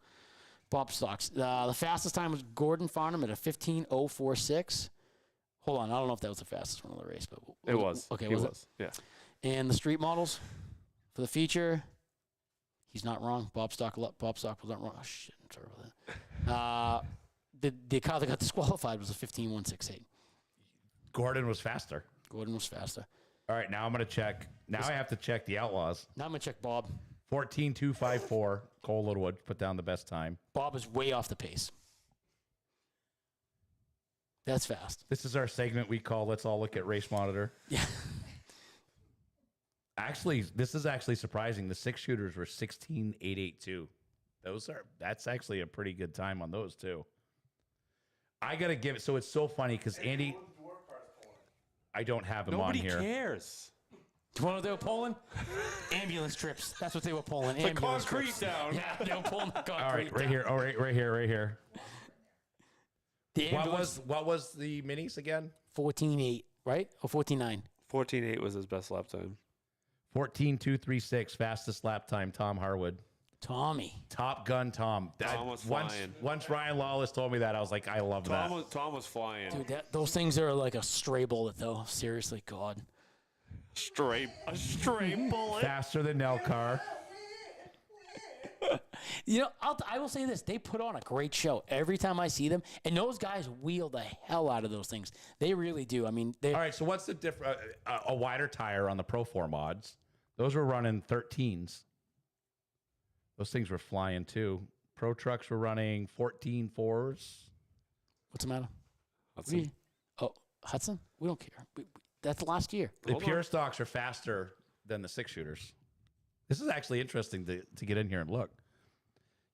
Bob stocks. The fastest time was Gordon Farnham at a 15:046. Hold on, I don't know if that was the fastest one of the race, but It was. Okay, It was was. Yeah. it? And the street models for the feature. He's not wrong. Bob stock was not wrong. Oh shit! I'm sorry about that. The car that got disqualified was a 15:168. Gordon was faster. Gordon was faster. All right, now I'm going to check. Now I have to check the Outlaws. Now I'm gonna check Bob. 14.254. Cole Littlewood put down the best time. Bob is way off the pace. That's fast. This is our segment we call Let's All Look at Race Monitor. Yeah. Actually, this is actually surprising. The 6 shooters were 16.882. That's actually a pretty good time on those too. I gotta give it. So it's so funny because Andy, I don't have him Nobody on here. cares. Do you want to know what they were pulling? Ambulance trips. That's what they were pulling. The Ambulance concrete trips. down. Yeah, they were pulling the concrete. All right, right down. here. Oh, right here. The What ambulance. was the minis again? 14.8, right? Or 14.9. 14.8 was his best lap time. 14.236 fastest lap time. Tom Harwood. Tommy. Top Gun Tom. Tom was flying. Once Ryan Lawless told me that, I was like, I love that. Tom was flying. Dude, those things are like a stray bullet, though. Seriously, God. A stray bullet. Faster than Nelcar. You know, I will say this. They put on a great show every time I see them. And those guys wheel the hell out of those things. They really do. I mean, they. All right, so what's the difference? A wider tire on the Pro 4 mods. Those were running 13s. Those things were flying too. Pro trucks were running 14 4s. What's the matter? Hudson. Hudson? We don't care. That's last year. The pure stocks are faster than the 6-shooters. This is actually interesting to get in here and look.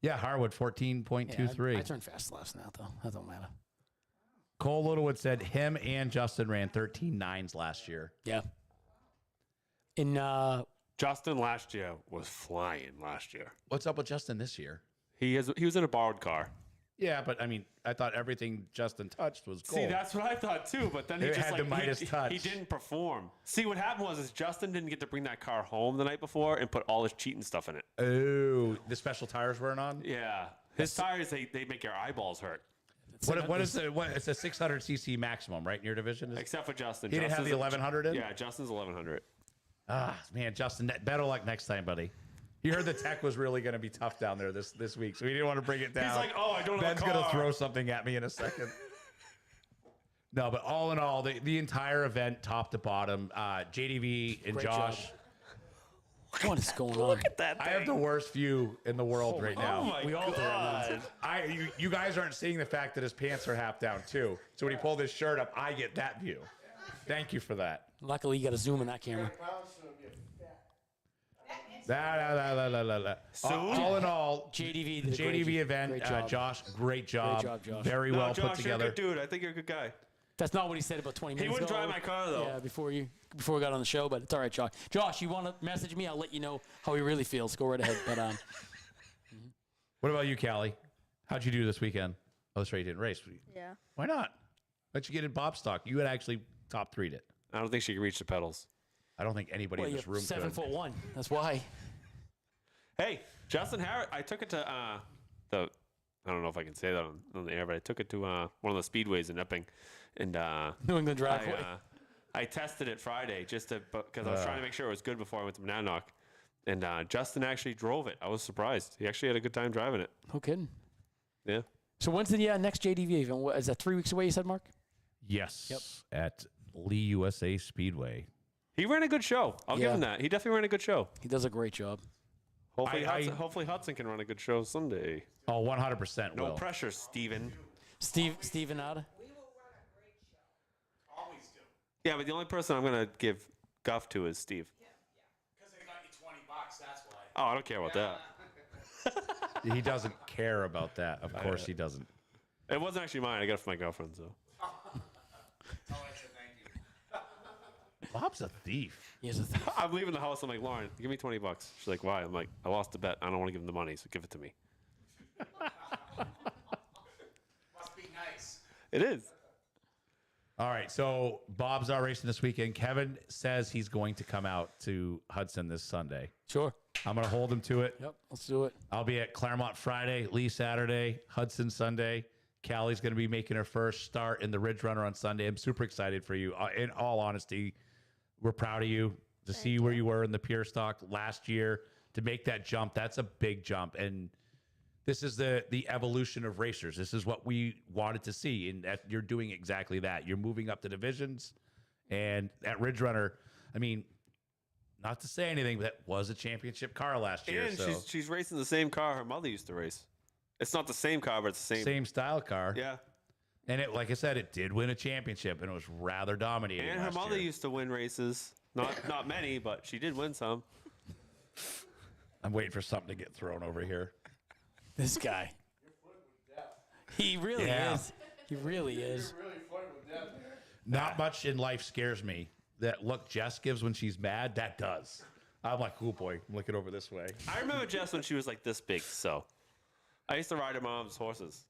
Yeah, Harwood 14.23. I turned fast last night, though. That don't matter. Cole Littlewood said him and Justin ran 13.9s last year. Yeah. In Justin last year was flying last year. What's up with Justin this year? He was in a borrowed car. Yeah, but I mean, I thought everything Justin touched was gold. See, that's what I thought too. But then he It just had the Midas touch. he didn't perform. See, what happened was Justin didn't get to bring that car home the night before and put all his cheating stuff in it. Oh, the special tires weren't on? Yeah, his tires they make your eyeballs hurt. What is it? It's a 600cc maximum, right, in your division? Except for Justin. He didn't have the Justin's- 1100 in? Yeah, Justin's 1100. Ah, man, Justin, better luck next time, buddy. You heard the tech was really going to be tough down there this week, so he didn't want to bring it down. He's like, oh, I don't have Ben's a going to car. throw something at me in a second. No, but all in all, the entire event, top to bottom, JDV and Great Josh. what is going on? Look at that I thing. have the worst view in the world right now. Oh my We all do. god. You guys aren't seeing the fact that his pants are half down too. So when he pulled his shirt up, I get that view. Thank you for that. Luckily, you got to zoom in that camera. All in all, JDV did a JDV great, event, great job. Josh, great job. job, Josh. Very No, well Josh, put together. you're a good dude. I think you're a good guy. That's not what he said about 20 minutes He wouldn't ago. drive my car though. Yeah, before we got on the show, but it's all right, Josh. Josh, you want to message me? I'll let you know how he really feels. Go right ahead. But What about you, Callie? How'd you do this weekend? Oh, that's right, you didn't race. Yeah. Why not? Why'd you get in Bob stock? You had actually top 3'd it. I don't think she can reach the pedals. I don't think anybody well, in you're this room could. 7'1". That's why. Hey, Justin Harris, I took it to I don't know if I can say that on the air, but I took it to one of the speedways in Epping, and New England driveway. I tested it Friday just because I was trying to make sure it was good before I went to Monadnock, and Justin actually drove it. I was surprised. He actually had a good time driving it. No kidding. Yeah. So when's the next JDV event? What, is that 3 weeks away? You said, Mark? Yes. At Lee USA Speedway. He ran a good show. I'll give Yeah. him that. He definitely ran a good show. He does a great job. Hopefully Hudson can run a good show someday. Oh, 100% No will. pressure, Steven. Steven Otta? Always do. Yeah, but the only person I'm going to give guff to is Steve. Because they got you $20, that's why. Oh, I don't care about that. He doesn't care about that. Of course he doesn't. It wasn't actually mine. I got it from my girlfriend, so. Oh, I said thank you. Bob's a thief. He has a thing. I'm leaving the house. I'm like, Lauren, give me $20. She's like, why? I'm like, I lost the bet. I don't want to give him the money, so give it to me. Must be nice. It is. All right, so Bob's not racing this weekend. Kevin says he's going to come out to Hudson this Sunday. Sure. I'm going to hold him to it. Yep. Let's do it. I'll be at Claremont Friday, Lee Saturday, Hudson Sunday. Callie's going to be making her first start in the Ridge Runner on Sunday. I'm super excited for you. In all honesty, we're proud of you to see where you were in the pure stock last year. To make that jump, that's a big jump. And this is the evolution of racers. This is what we wanted to see. And you're doing exactly that. You're moving up the divisions. And at Ridge Runner, I mean, not to say anything, but that was a championship car last year. And So she's racing the same car her mother used to race. It's not the same car, but it's the same. same style car. Yeah. And it, like I said, it did win a championship, and it was rather dominating. And her last mother year. used to win races. Not many, but she did win some. I'm waiting for something to get thrown over here. This guy. He really Yeah. is. He really is. Not much in life scares me. That look Jess gives when she's mad, that does. I'm like, oh boy, I'm looking over this way. I remember Jess when she was like this big, so I used to ride her mom's horses.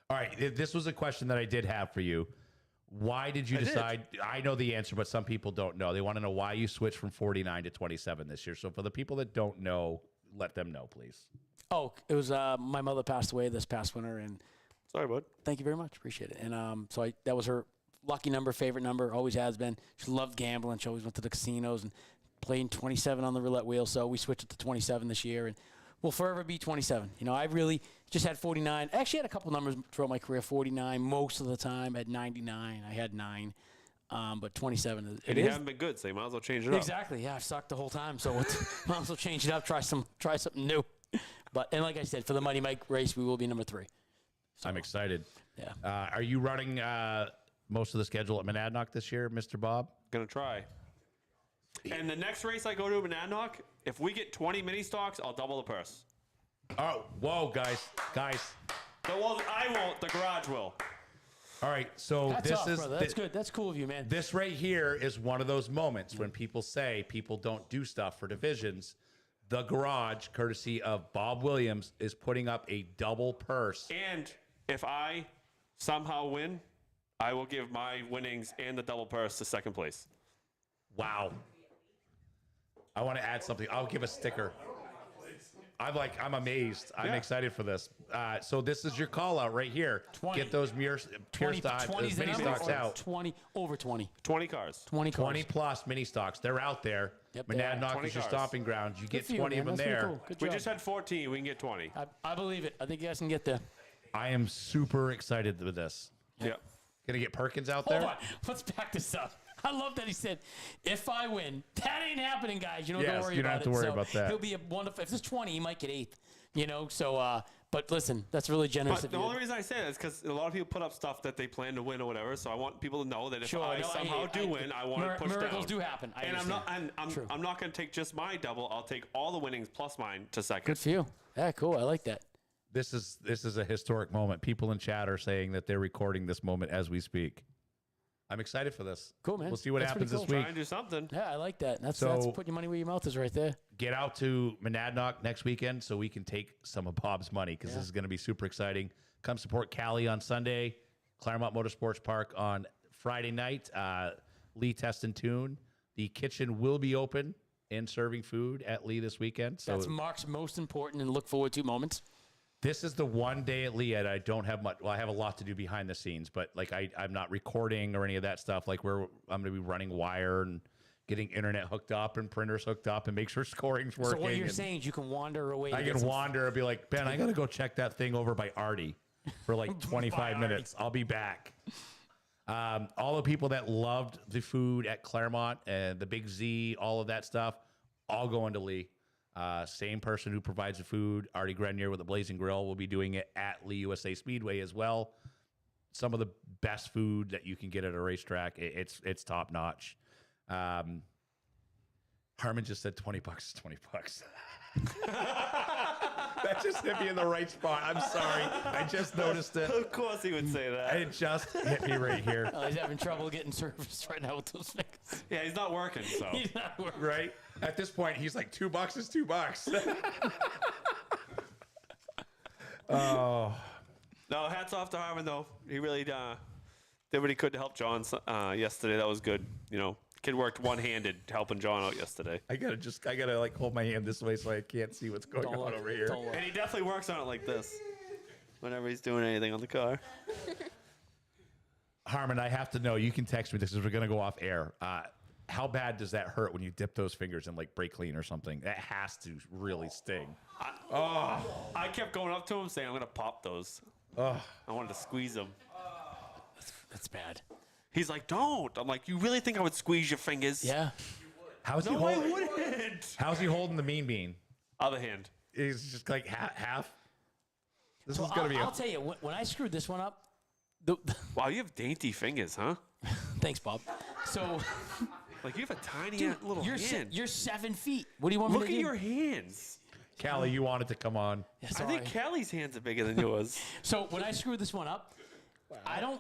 All right, this was a question that I did have for you. Why did you I did. decide? I know the answer, but some people don't know. They want to know why you switched from 49 to 27 this year. So for the people that don't know, let them know, please. Oh, it was my mother passed away this past winter, and Sorry, bud. thank you very much. Appreciate it. And so that was her lucky number, favorite number, always has been. She loved gambling. She always went to the casinos and played 27 on the roulette wheel. So we switched it to 27 this year, and we'll forever be 27. You know, I really just had 49. I actually had a couple numbers throughout my career, 49 most of the time. At 99, I had 9. But 27 And you haven't been good, so you might as well change it up. Exactly. Yeah, I've sucked the whole time. So might as well change it up, try something new. And like I said, for the Mighty Mike race, we will be number 3. So, I'm excited. Yeah. Are you running most of the schedule at Monadnock this year, Mr. Bob? Gonna try. And the next race I go to in Monadnock, if we get 20 mini stocks, I'll double the purse. Oh, whoa, guys. Well, I won't. The garage will. All right, so That's this off, is brother. That's good. That's cool of you, man. This right here is one of those moments when people say people don't do stuff for divisions. The garage, courtesy of Bob Williams, is putting up a double purse. And if I somehow win, I will give my winnings and the double purse to second place. Wow. I want to add something. I'll give a sticker. I'm amazed. I'm Yeah. excited for this. So this is your call out right here. 20. Get those 20 mini 's the number, stocks or out. 20 over 20. 20 cars. 20 cars. 20 plus mini stocks. They're out there. Yep, they are. Monadnock 20 is your cars. stomping grounds. You get Good for you, 20 of man. them That's there. pretty cool. Good We job. just had 14. We can get 20. I believe it. I think you guys can get there. I am super excited with this. Yeah. Gonna get Perkins out Hold there. on. Let's back this up. I love that he said, if I win, that ain't happening, guys. You don't Yes, worry you don't about have to it. worry So about that. He'll be a wonderful. If there's 20, he might get 8th. You know, so, but listen, that's really generous But of the you. only reason I say that is because a lot of people put up stuff that they plan to win or whatever. So I want people to know that if Sure, I no, somehow do win, I want to push miracles down. do happen. I And I'm not. understand. And True. I'm not going to take just my double. I'll take all the winnings plus mine to second. Good for you. Yeah, cool. I like that. This is a historic moment. People in chat are saying that they're recording this moment as we speak. I'm excited for this. Cool, man. We'll see what That's happens pretty this cool. week. Try and do something. Yeah, I like that. That's So- putting your money where your mouth is right there. Get out to Monadnock next weekend so we can take some of Bob's money because this is going to be super exciting. Come support Cali on Sunday, Claremont Motorsports Park on Friday night, Lee Test and Tune. The kitchen will be open and serving food at Lee this weekend. So That's Mark's most important and look forward to moments. this is the one day at Lee that I don't have much. Well, I have a lot to do behind the scenes, but like I'm not recording or any of that stuff. Like I'm going to be running wire and getting internet hooked up and printers hooked up and make sure scoring's working. So what you're and saying is you can wander away. to I get can some- wander and be like, Ben, I got to go check that thing over by Artie for like 25 minutes. I'll be back. All the people that loved the food at Claremont and the Big Z, all of that stuff, all going to Lee. Same person who provides the food, Artie Grenier with the Blazing Grill, will be doing it at Lee USA Speedway as well. Some of the best food that you can get at a racetrack. It's top notch. Harmon just said $20 is $20. That just hit me in the right spot. I'm sorry. I just noticed it. Of course he would say that. It just hit me right here. Oh, he's having trouble getting service right now with those fingers. Yeah, he's not working. So He's not working. Right? At this point, he's like, $2 is $2. Oh. no, hats off to Harmon though. He really did what he could to help John yesterday. That was good. You know, kid worked one-handed helping John out yesterday, I gotta like hold my hand this way so I can't see what's going Don't on look. over here. Don't look. and he definitely works on it like this whenever he's doing anything on the car. Harmon, I have to know. You can text me this because we're gonna go off air. How bad does that hurt when you dip those fingers in like brake clean or something? That has to really sting. I kept going up to him saying, "I'm gonna pop those." I wanted to squeeze them. That's bad. He's like, "Don't." I'm like, "You really think I would squeeze your fingers?" Yeah. How's he No, I holding? wouldn't. How's he holding the mean bean? Other hand. Is just like half. This So is gonna be. I'll tell you, when I screwed this one up, the, Wow, you have dainty fingers, huh? thanks, Bob. So Like you have a tiny dude, little you're hand. you're 7 feet. What do you want me Look to at do? your hands. Callie, you wanted to come on. Yeah, I sorry. think Callie's hands are bigger than yours. So when I screwed this one up,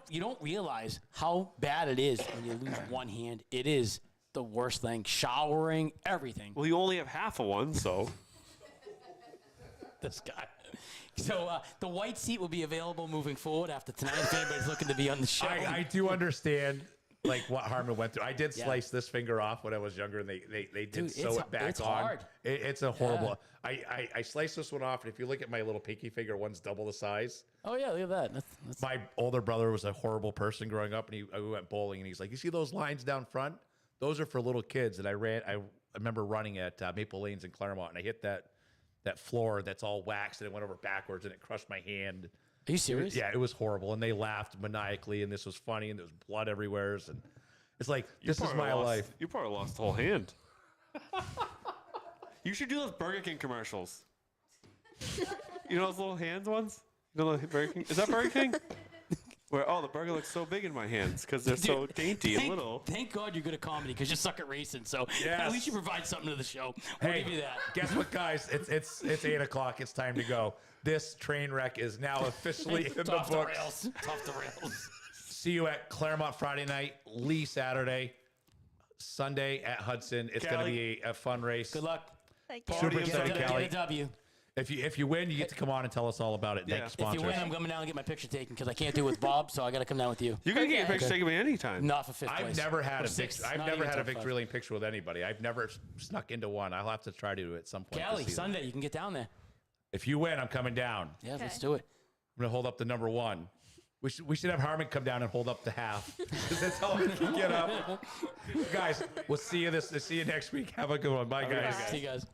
You don't realize how bad it is when you lose one hand. It is the worst thing. Showering, everything. Well, you only have half of one, so. This guy. So the white seat will be available moving forward after tonight if anybody's looking to be on the show. I do understand like what Harmon went through. I did slice this finger off when I was younger, and they did Dude, sew it back it's on. hard. It's a horrible. I sliced this one off, and if you look at my little pinky finger, one's double the size. Oh yeah, look at that. That's My older brother was a horrible person growing up, and we went bowling, and he's like, "You see those lines down front? Those are for little kids." And I remember running at Maple Lanes in Claremont, and I hit that floor that's all waxed, and it went over backwards, and it crushed my hand. Are you serious? Yeah, it was horrible, and they laughed maniacally, and this was funny, and there was blood everywhere, and it's like, this is my life. You probably lost the whole hand. You should do those Burger King commercials. You know those little hands ones? You know the Burger King? Is that Burger King? Where, the burger looks so big in my hands because they're so dainty and little. Thank God you're good at comedy because you suck at racing. So at least you provide something to the show. We'll give you that. Guess what, guys? It's 8 o'clock. It's time to go. This train wreck is now officially in the Tough to books. rails. Tough to rails. See you at Claremont Friday night, Lee Saturday, Sunday at Hudson. It's going to be a fun race. Good luck. Thank you. Super Get excited, a Callie. W. If you win, you get to come on and tell us all about it. Yeah. Thank you, If you sponsors. win, I'm coming down and get my picture taken because I can't do it with Bob, so I got to come down with you. You can get your picture taken by any time. Not for fifth place. I've never had Or a sixth. victory. I've Not never even had a top five. victory lane picture with anybody. I've never snuck into one. I'll have to try to do it at some point. Callie, this season. Sunday, you can get down there. If you win, I'm coming down. Yeah, let's Okay. do it. I'm gonna hold up the number one. We should have Harmon come down and hold up the half because that's all we can get up. Guys, we'll see you next week. Have a good one. Bye, guys. See you guys.